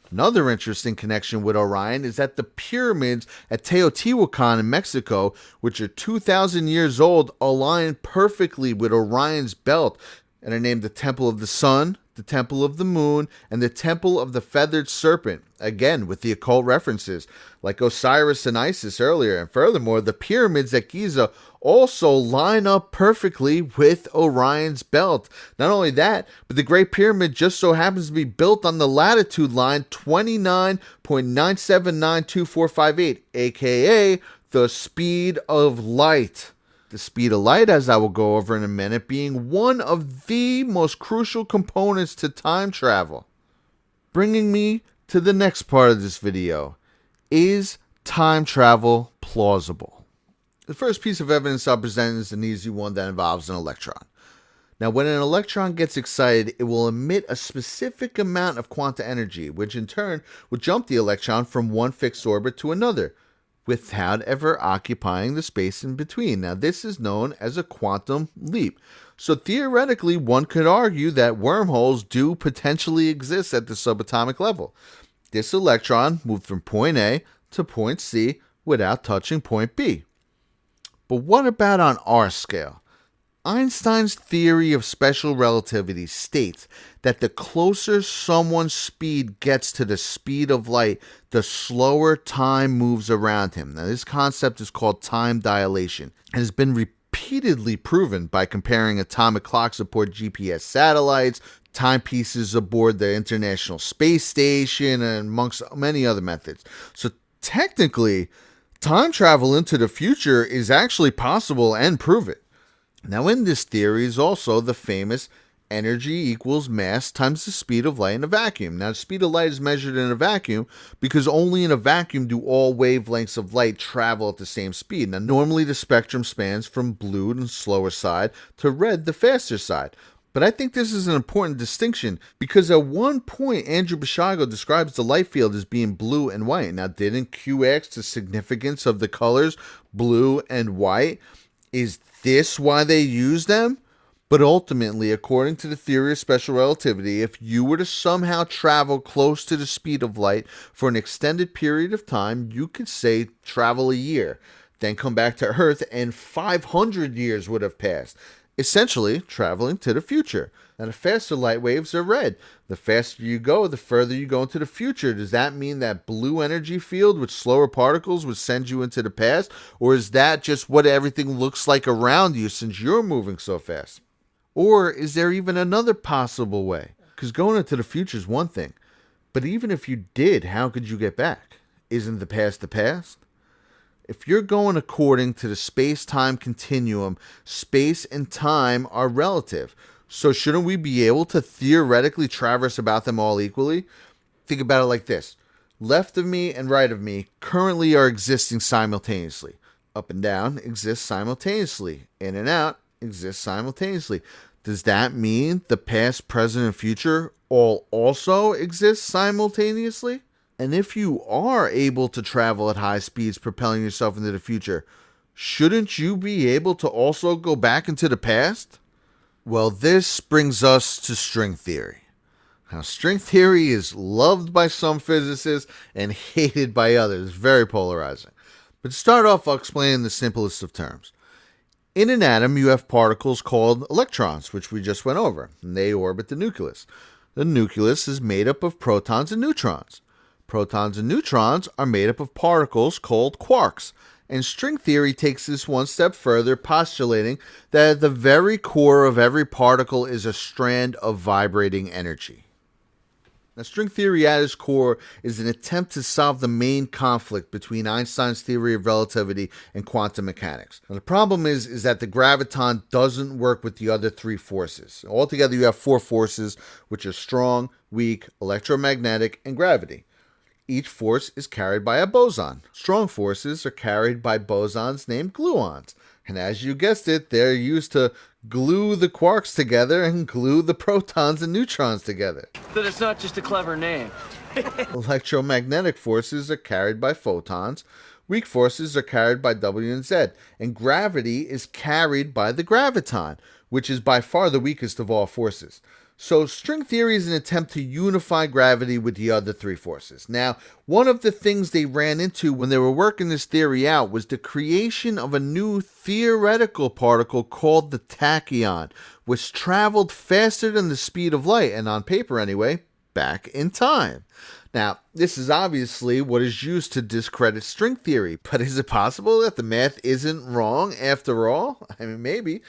Another interesting connection with Orion is that the pyramids at Teotihuacan in Mexico, which are 2,000 years old, align perfectly with Orion's belt and are named the Temple of the Sun, the Temple of the Moon, and the Temple of the Feathered Serpent, again with the occult references like Osiris and Isis earlier. And furthermore, the pyramids at Giza also line up perfectly with Orion's belt. Not only that, but the Great Pyramid just so happens to be built on the latitude line 29.9792458, aka the speed of light. The speed of light, as I will go over in a minute, being one of the most crucial components to time travel. Bringing me to the next part of this video. Is time travel plausible? The first piece of evidence I'll present is an easy one that involves an electron. Now, when an electron gets excited, it will emit a specific amount of quantum energy, which in turn will jump the electron from one fixed orbit to another, without ever occupying the space in between. Now, this is known as a quantum leap. So theoretically, one could argue that wormholes do potentially exist at the subatomic level. This electron moved from point A to point C without touching point B. But what about on our scale? Einstein's theory of special relativity states that the closer someone's speed gets to the speed of light, the slower time moves around him. Now, this concept is called time dilation and has been repeatedly proven by comparing atomic clocks aboard GPS satellites, timepieces aboard the International Space Station, and amongst many other methods. So technically, time travel into the future is actually possible and proven. Now, in this theory is also the famous energy equals mass times the speed of light in a vacuum. Now, the speed of light is measured in a vacuum because only in a vacuum do all wavelengths of light travel at the same speed. Now, normally the spectrum spans from blue, the slower side, to red, the faster side. But I think this is an important distinction because at one point, Andrew Basiago describes the light field as being blue and white. Now, didn't Q ask the significance of the colors blue and white? Is this why they use them? But ultimately, according to the theory of special relativity, if you were to somehow travel close to the speed of light for an extended period of time, you could say travel a year, then come back to Earth, and 500 years would have passed, essentially traveling to the future. Now, the faster light waves are red. The faster you go, the further you go into the future. Does that mean that blue energy field with slower particles would send you into the past? Or is that just what everything looks like around you since you're moving so fast? Or is there even another possible way? Because going into the future is one thing, but even if you did, how could you get back? Isn't the past the past? If you're going according to the space-time continuum, space and time are relative. So shouldn't we be able to theoretically traverse about them all equally? Think about it like this. Left of me and right of me currently are existing simultaneously. Up and down exist simultaneously. In and out exist simultaneously. Does that mean the past, present, and future all also exist simultaneously? And if you are able to travel at high speeds, propelling yourself into the future, shouldn't you be able to also go back into the past? Well, this brings us to string theory. Now, string theory is loved by some physicists and hated by others. Very polarizing. But to start off, I'll explain in the simplest of terms. In an atom, you have particles called electrons, which we just went over, and they orbit the nucleus. The nucleus is made up of protons and neutrons. Protons and neutrons are made up of particles called quarks, and string theory takes this one step further, postulating that at the very core of every particle is a strand of vibrating energy. Now, string theory at its core is an attempt to solve the main conflict between Einstein's theory of relativity and quantum mechanics. Now, the problem is that the graviton doesn't work with the other three forces. Altogether, you have four forces, which are strong, weak, electromagnetic, and gravity. Each force is carried by a boson. Strong forces are carried by bosons named gluons. And as you guessed it, they're used to glue the quarks together and glue the protons and neutrons together. That it's not just a clever name. Electromagnetic forces are carried by photons. Weak forces are carried by W and Z. And gravity is carried by the graviton, which is by far the weakest of all forces. So string theory is an attempt to unify gravity with the other three forces. Now, one of the things they ran into when they were working this theory out was the creation of a new theoretical particle called the tachyon, which traveled faster than the speed of light, and on paper anyway, back in time. Now, this is obviously what is used to discredit string theory, but is it possible that the math isn't wrong after all? I mean, maybe.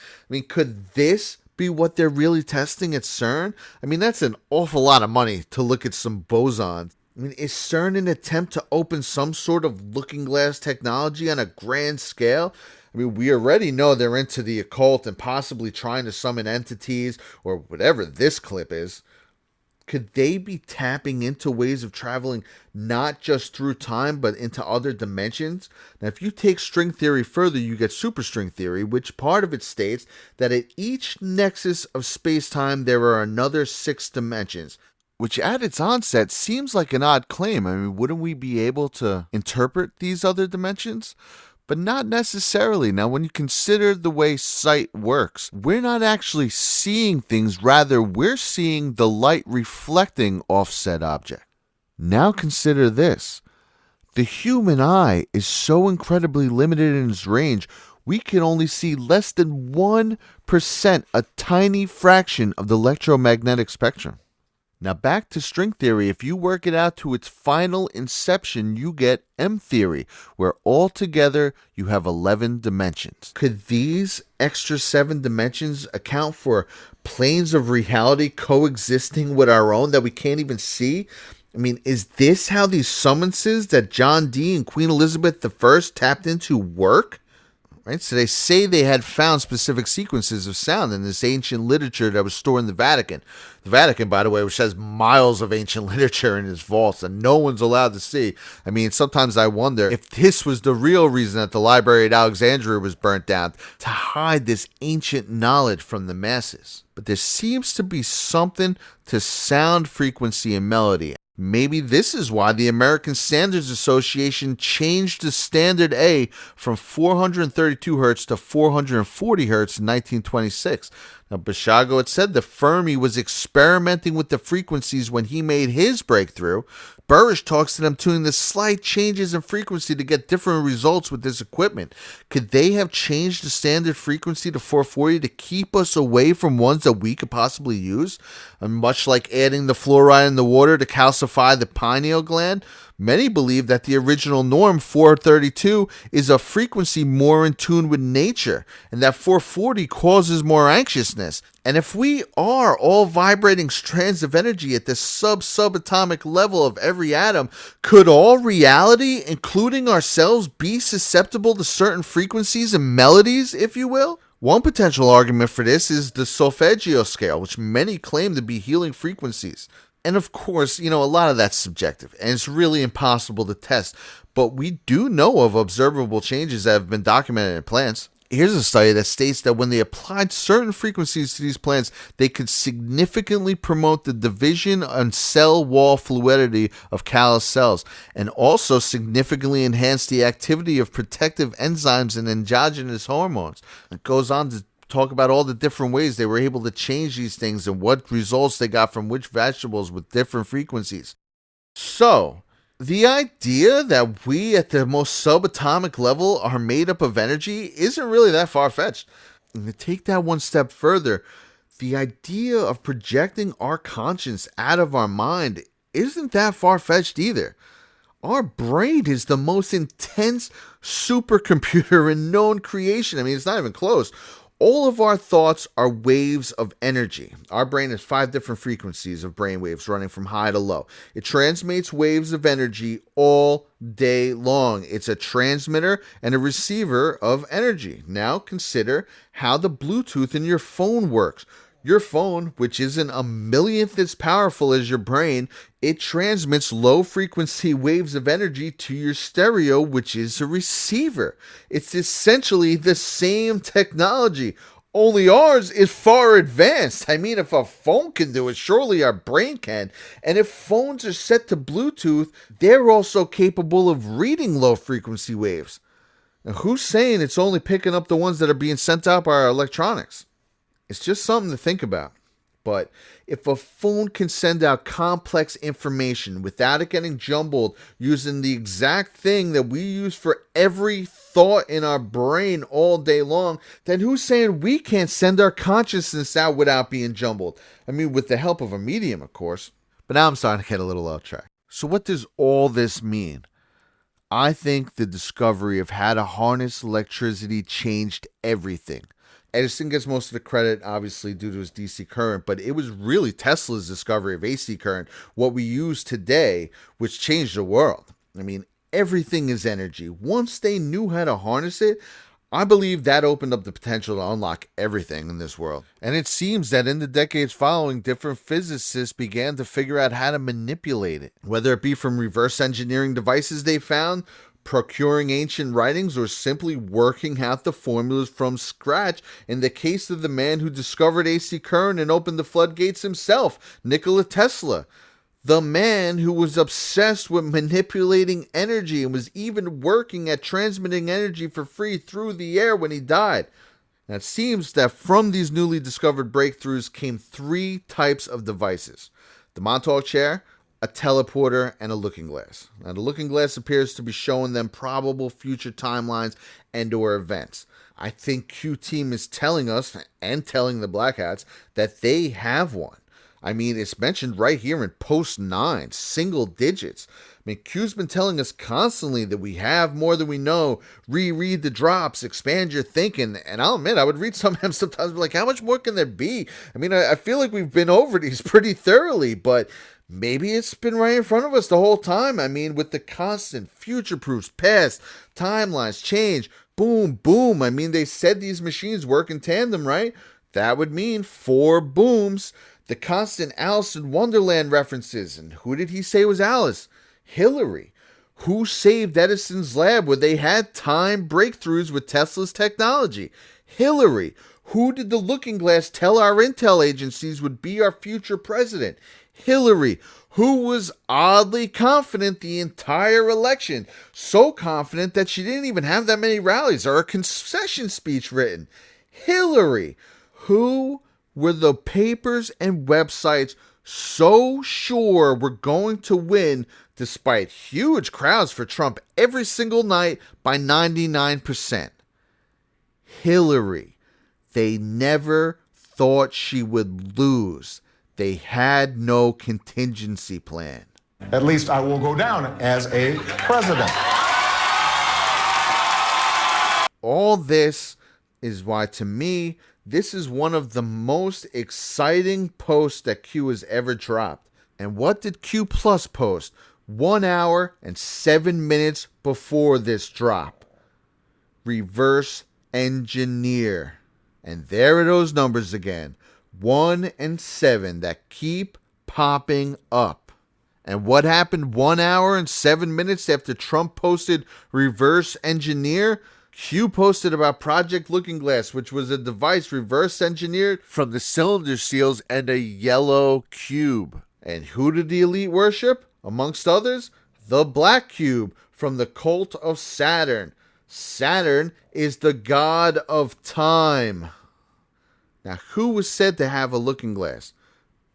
Could this be what they're really testing at CERN? That's an awful lot of money to look at some bosons. Is CERN an attempt to open some sort of looking glass technology on a grand scale? We already know they're into the occult and possibly trying to summon entities or whatever this clip is. Could they be tapping into ways of traveling not just through time, but into other dimensions? Now, if you take string theory further, you get superstring theory, which part of it states that at each nexus of space-time, there are another 6 dimensions, which at its onset seems like an odd claim. Wouldn't we be able to interpret these other dimensions? But not necessarily. Now, when you consider the way sight works, we're not actually seeing things. Rather, we're seeing the light reflecting off said object. Now consider this. The human eye is so incredibly limited in its range, we can only see less than 1%, a tiny fraction of the electromagnetic spectrum. Now back to string theory. If you work it out to its final inception, you get M theory, where altogether you have 11 dimensions. Could these extra 7 dimensions account for planes of reality coexisting with our own that we can't even see? I mean, is this how these summonses that John Dee and Queen Elizabeth I tapped into work? Right? So they say they had found specific sequences of sound in this ancient literature that was stored in the Vatican. The Vatican, by the way, which has miles of ancient literature in its vaults and no one's allowed to see. I mean, sometimes I wonder if this was the real reason that the Library at Alexandria was burnt down, to hide this ancient knowledge from the masses. But there seems to be something to sound, frequency, and melody. Maybe this is why the American Standards Association changed the standard A from 432 Hz to 440 Hz in 1926. Now, Basiago had said that Fermi was experimenting with the frequencies when he made his breakthrough. Burrish talks to them tuning the slight changes in frequency to get different results with this equipment. Could they have changed the standard frequency to 440 to keep us away from ones that we could possibly use? And much like adding the fluoride in the water to calcify the pineal gland, many believe that the original norm, 432, is a frequency more in tune with nature, and that 440 causes more anxiousness. And if we are all vibrating strands of energy at the subatomic level of every atom, could all reality, including ourselves, be susceptible to certain frequencies and melodies, if you will? One potential argument for this is the solfeggio scale, which many claim to be healing frequencies. And of course, a lot of that's subjective, and it's really impossible to test, but we do know of observable changes that have been documented in plants. Here's a study that states that when they applied certain frequencies to these plants, they could significantly promote the division and cell wall fluidity of callus cells, and also significantly enhance the activity of protective enzymes and endogenous hormones. It goes on to talk about all the different ways they were able to change these things and what results they got from which vegetables with different frequencies. So, the idea that we at the most subatomic level are made up of energy isn't really that far-fetched. And to take that one step further, the idea of projecting our conscience out of our mind isn't that far-fetched either. Our brain is the most intense supercomputer in known creation. I mean, it's not even close. All of our thoughts are waves of energy. Our brain has 5 different frequencies of brain waves running from high to low. It transmits waves of energy all day long. It's a transmitter and a receiver of energy. Now consider how the Bluetooth in your phone works. Your phone, which isn't a millionth as powerful as your brain, it transmits low-frequency waves of energy to your stereo, which is a receiver. It's essentially the same technology, only ours is far advanced. I mean, if a phone can do it, surely our brain can. And if phones are set to Bluetooth, they're also capable of reading low-frequency waves. Now, who's saying it's only picking up the ones that are being sent out by our electronics? It's just something to think about. But if a phone can send out complex information without it getting jumbled using the exact thing that we use for every thought in our brain all day long, then who's saying we can't send our consciousness out without being jumbled? I mean, with the help of a medium, of course. But now I'm starting to get a little off track. So what does all this mean? I think the discovery of how to harness electricity changed everything. Edison gets most of the credit, obviously, due to his DC current, but it was really Tesla's discovery of AC current, what we use today, which changed the world. I mean, everything is energy. Once they knew how to harness it, I believe that opened up the potential to unlock everything in this world. And it seems that in the decades following, different physicists began to figure out how to manipulate it, whether it be from reverse engineering devices they found, procuring ancient writings, or simply working out the formulas from scratch. In the case of the man who discovered AC current and opened the floodgates himself, Nikola Tesla, the man who was obsessed with manipulating energy and was even working at transmitting energy for free through the air when he died. Now, it seems that from these newly discovered breakthroughs came 3 types of devices: the Montauk chair, a teleporter, and a looking glass. Now, the looking glass appears to be showing them probable future timelines and or events. I think Q Team is telling us, and telling the Black Hats, that they have one. I mean, it's mentioned right here in post 9, single digits. I mean, Q's been telling us constantly that we have more than we know. Reread the drops, expand your thinking. And I'll admit, I would read some of them sometimes, and be like, how much more can there be? I mean, I feel like we've been over these pretty thoroughly, but maybe it's been right in front of us the whole time. I mean, with the constant future proofs, past, timelines, change, boom, boom. I mean, they said these machines work in tandem, right? That would mean 4 booms. The constant Alice in Wonderland references. And who did he say was Alice? Hillary. Who saved Edison's lab where they had time breakthroughs with Tesla's technology? Hillary. Who did the Looking Glass tell our intel agencies would be our future president? Hillary. Who was oddly confident the entire election, so confident that she didn't even have that many rallies or a concession speech written? Hillary. Who were the papers and websites so sure we're going to win despite huge crowds for Trump every single night by 99%? Hillary. They never thought she would lose. They had no contingency plan. At least I will go down as a president. All this is why, to me, this is one of the most exciting posts that Q has ever dropped. And what did Q Plus post 1 hour and 7 minutes before this drop? Reverse engineer. And there are those numbers again. 1 and 7 that keep popping up. And what happened 1 hour and 7 minutes after Trump posted reverse engineer? Q posted about Project Looking Glass, which was a device reverse engineered from the cylinder seals and a yellow cube. And who did the elite worship? Amongst others, the black cube from the cult of Saturn. Saturn is the god of time. Now, who was said to have a looking glass?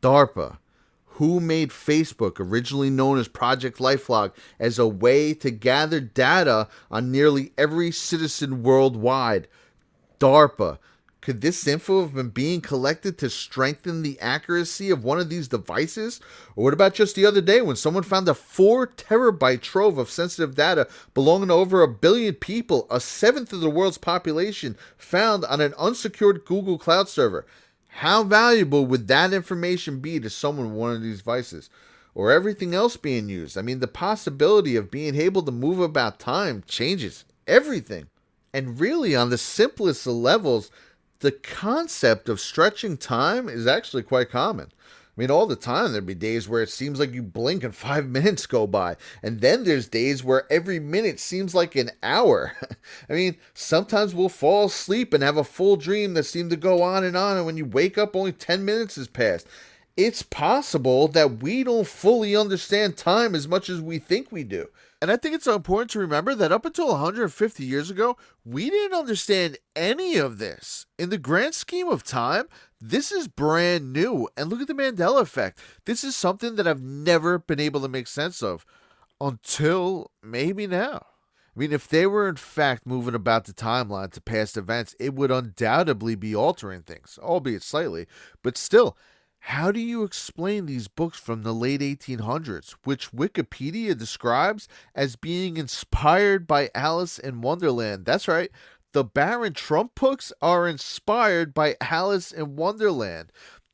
DARPA. Who made Facebook, originally known as Project LifeLog, as a way to gather data on nearly every citizen worldwide? DARPA. Could this info have been being collected to strengthen the accuracy of one of these devices? Or what about just the other day when someone found a 4 terabyte trove of sensitive data belonging to over 1 billion people, a seventh of the world's population, found on an unsecured Google Cloud server? How valuable would that information be to someone with one of these devices? Or everything else being used? I mean, the possibility of being able to move about time changes everything. And really, on the simplest of levels, the concept of stretching time is actually quite common. I mean, all the time there'd be days where it seems like you blink and 5 minutes go by. And then there's days where every minute seems like an hour. I mean, sometimes we'll fall asleep and have a full dream that seemed to go on. And when you wake up, only 10 minutes has passed. It's possible that we don't fully understand time as much as we think we do. And I think it's important to remember that up until 150 years ago, we didn't understand any of this. In the grand scheme of time, this is brand new. And look at the Mandela effect. This is something that I've never been able to make sense of until maybe now. I mean, if they were in fact moving about the timeline to past events, it would undoubtedly be altering things, albeit slightly. But still, how do you explain these books from the late 1800s, which Wikipedia describes as being inspired by Alice in Wonderland? That's right. The Baron Trump books are inspired by Alice in Wonderland.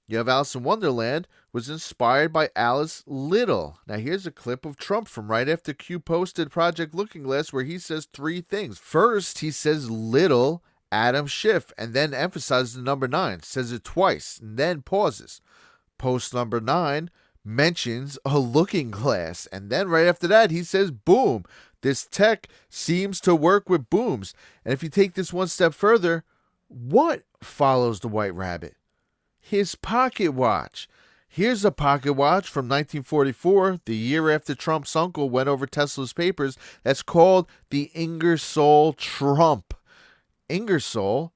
You have Alice in Wonderland was inspired by Alice Little. Now here's a clip of Trump from right after Q posted Project Looking Glass where he says 3 things. First, he says Little Adam Schiff and then emphasizes the number 9, says it twice, and then pauses. Post number 9 mentions a looking glass, and then right after that he says boom. This tech seems to work with booms. And if you take this one step further, what follows the White Rabbit? His pocket watch. Here's a pocket watch from 1944, the year after Trump's uncle went over Tesla's papers, that's called the Ingersoll Trump. Ingersoll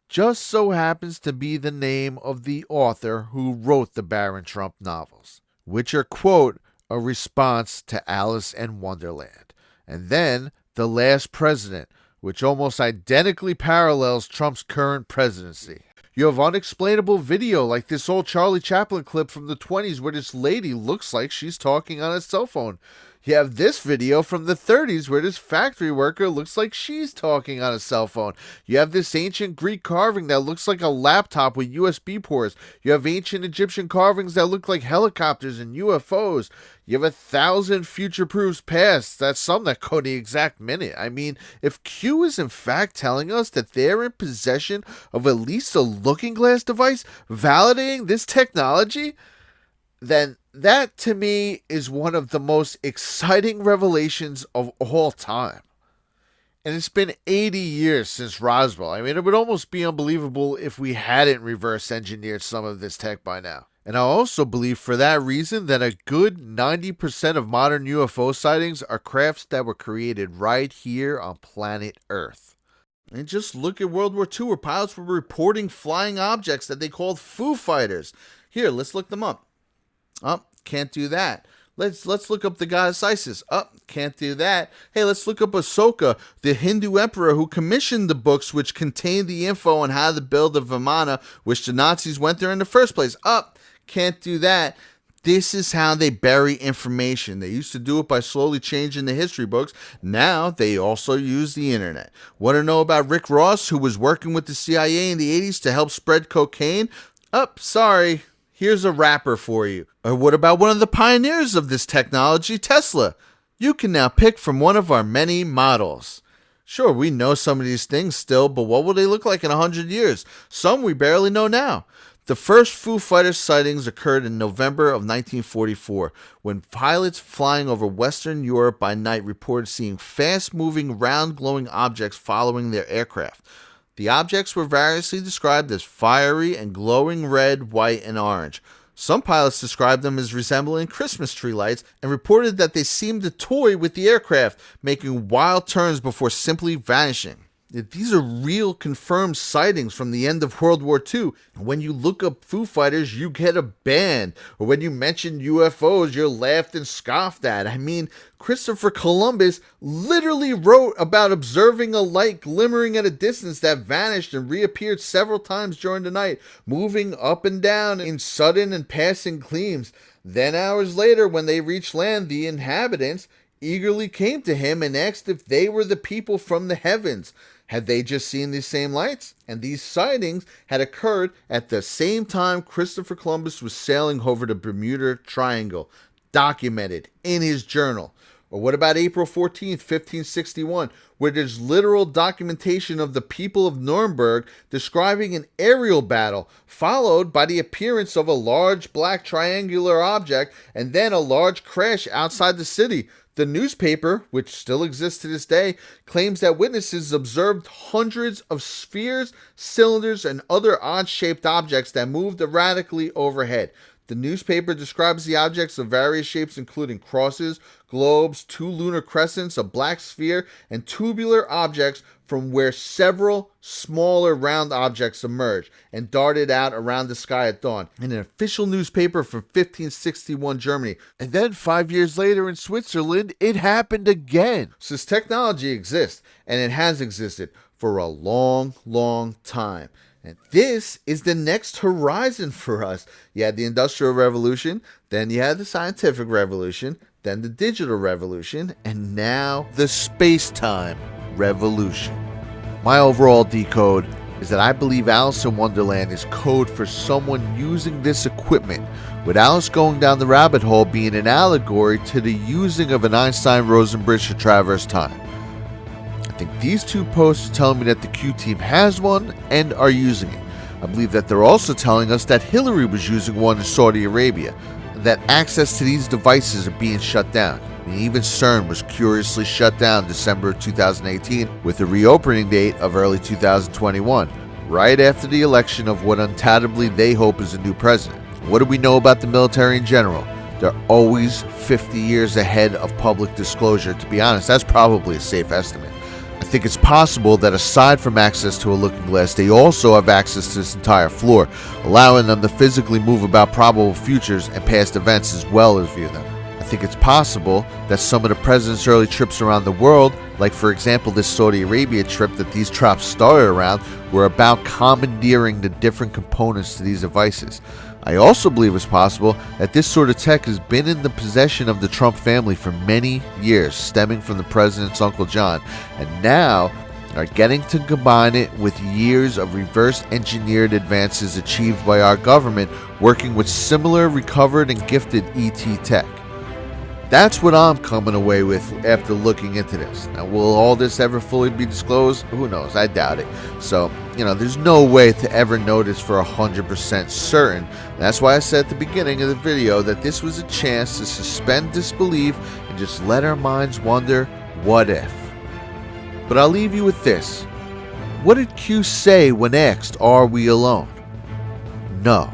just so happens to be the name of the author who wrote the Baron Trump novels, which are, quote, a response to Alice in Wonderland. And then The Last President, which almost identically parallels Trump's current presidency. You have unexplainable video like this old Charlie Chaplin clip from the 20s where this lady looks like she's talking on a cell phone. You have this video from the 30s where this factory worker looks like she's talking on a cell phone. You have this ancient Greek carving that looks like a laptop with USB ports. You have ancient Egyptian carvings that look like helicopters and UFOs. You have 1,000 future proofs past. That's some that go the exact minute. I mean, if Q is in fact telling us that they're in possession of at least a looking glass device validating this technology, then that to me is one of the most exciting revelations of all time. And it's been 80 years since Roswell. I mean, it would almost be unbelievable if we hadn't reverse engineered some of this tech by now. And I also believe for that reason that a good 90% of modern UFO sightings are crafts that were created right here on planet Earth. And just look at World War II where pilots were reporting flying objects that they called Foo Fighters. Here, let's look them up. Oh, can't do that. Let's look up the goddess Isis. Oh, can't do that. Hey, let's look up Ashoka, the Hindu emperor who commissioned the books which contained the info on how to build the Vimana, which the Nazis went there in the first place. Oh, can't do that. This is how they bury information. They used to do it by slowly changing the history books. Now they also use the internet. Want to know about Rick Ross, who was working with the CIA in the 80s to help spread cocaine? Oh, sorry. Here's a rapper for you. Or what about one of the pioneers of this technology, Tesla? You can now pick from one of our many models. Sure, we know some of these things still, but what will they look like in 100 years? Some we barely know now. The first Foo Fighters sightings occurred in November of 1944, when pilots flying over Western Europe by night reported seeing fast-moving, round, glowing objects following their aircraft. The objects were variously described as fiery and glowing red, white, and orange. Some pilots described them as resembling Christmas tree lights and reported that they seemed to toy with the aircraft, making wild turns before simply vanishing. These are real confirmed sightings from the end of World War II. When you look up Foo Fighters, you get a band. Or when you mention UFOs, you're laughed and scoffed at. I mean, Christopher Columbus literally wrote about observing a light glimmering at a distance that vanished and reappeared several times during the night, moving up and down in sudden and passing gleams. Then hours later, when they reached land, the inhabitants eagerly came to him and asked if they were the people from the heavens. Had they just seen these same lights? And these sightings had occurred at the same time Christopher Columbus was sailing over the Bermuda Triangle, documented in his journal. Or what about April 14th, 1561, where there's literal documentation of the people of Nuremberg describing an aerial battle, followed by the appearance of a large black triangular object and then a large crash outside the city. The newspaper, which still exists to this day, claims that witnesses observed hundreds of spheres, cylinders, and other odd-shaped objects that moved erratically overhead. The newspaper describes the objects of various shapes, including crosses, globes, 2 lunar crescents, a black sphere, and tubular objects, from where several smaller round objects emerged and darted out around the sky at dawn, in an official newspaper from 1561 Germany. And then 5 years later in Switzerland, it happened again. So this technology exists, and it has existed for a long, long time. And this is the next horizon for us. You had the Industrial Revolution, then you had the Scientific Revolution, then the Digital Revolution, and now the Space-Time Revolution. My overall decode is that I believe Alice in Wonderland is code for someone using this equipment, with Alice going down the rabbit hole being an allegory to the using of an Einstein-Rosen bridge to traverse time. I think these two posts are telling me that the Q team has one and are using it. I believe that they're also telling us that Hillary was using one in Saudi Arabia, and that access to these devices are being shut down. And even CERN was curiously shut down December 2018 with a reopening date of early 2021, right after the election of what undoubtedly they hope is a new president. What do we know about the military in general? They're always 50 years ahead of public disclosure. To be honest, that's probably a safe estimate. I think it's possible that aside from access to a looking glass, they also have access to this entire floor, allowing them to physically move about probable futures and past events as well as view them. I think it's possible that some of the president's early trips around the world, like for example this Saudi Arabia trip that these drops started around, were about commandeering the different components to these devices. I also believe it's possible that this sort of tech has been in the possession of the Trump family for many years, stemming from the president's Uncle John, and now are getting to combine it with years of reverse engineered advances achieved by our government working with similar recovered and gifted ET tech. That's what I'm coming away with after looking into this. Now, will all this ever fully be disclosed? Who knows? I doubt it. So, there's no way to ever know this for 100% certain. That's why I said at the beginning of the video that this was a chance to suspend disbelief and just let our minds wonder, what if? But I'll leave you with this. What did Q say when asked, are we alone? No.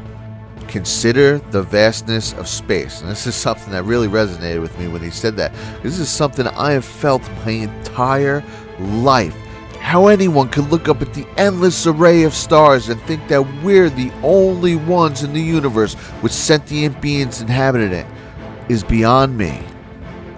Consider the vastness of space. And this is something that really resonated with me when he said that. This is something I have felt my entire life. How anyone could look up at the endless array of stars and think that we're the only ones in the universe with sentient beings inhabiting it is beyond me.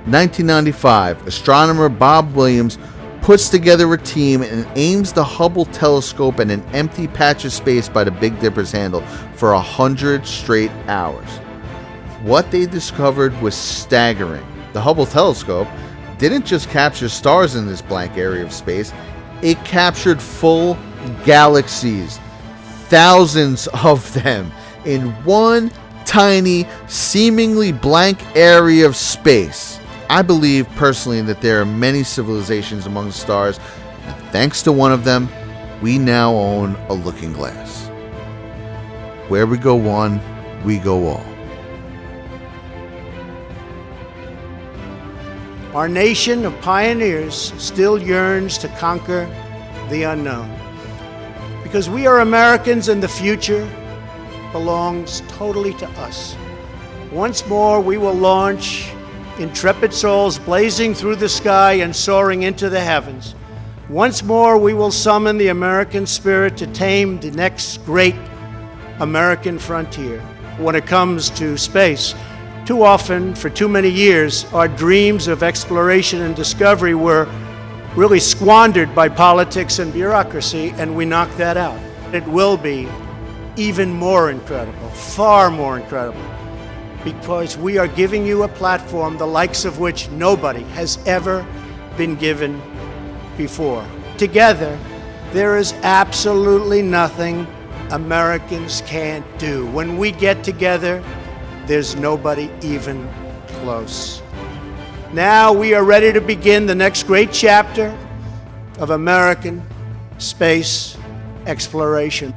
1995, astronomer Bob Williams puts together a team and aims the Hubble telescope at an empty patch of space by the Big Dipper's handle for 100 straight hours. What they discovered was staggering. The Hubble telescope didn't just capture stars in this blank area of space, it captured full galaxies, thousands of them, in one tiny, seemingly blank area of space. I believe personally that there are many civilizations among the stars, and thanks to one of them, we now own a looking glass. Where we go one, we go all. Our nation of pioneers still yearns to conquer the unknown. Because we are Americans and the future belongs totally to us. Once more, we will launch intrepid souls blazing through the sky and soaring into the heavens. Once more, we will summon the American spirit to tame the next great American frontier. When it comes to space, too often, for too many years, our dreams of exploration and discovery were really squandered by politics and bureaucracy, and we knocked that out. It will be even more incredible, far more incredible, because we are giving you a platform the likes of which nobody has ever been given before. Together, there is absolutely nothing Americans can't do. When we get together, there's nobody even close. Now we are ready to begin the next great chapter of American space exploration.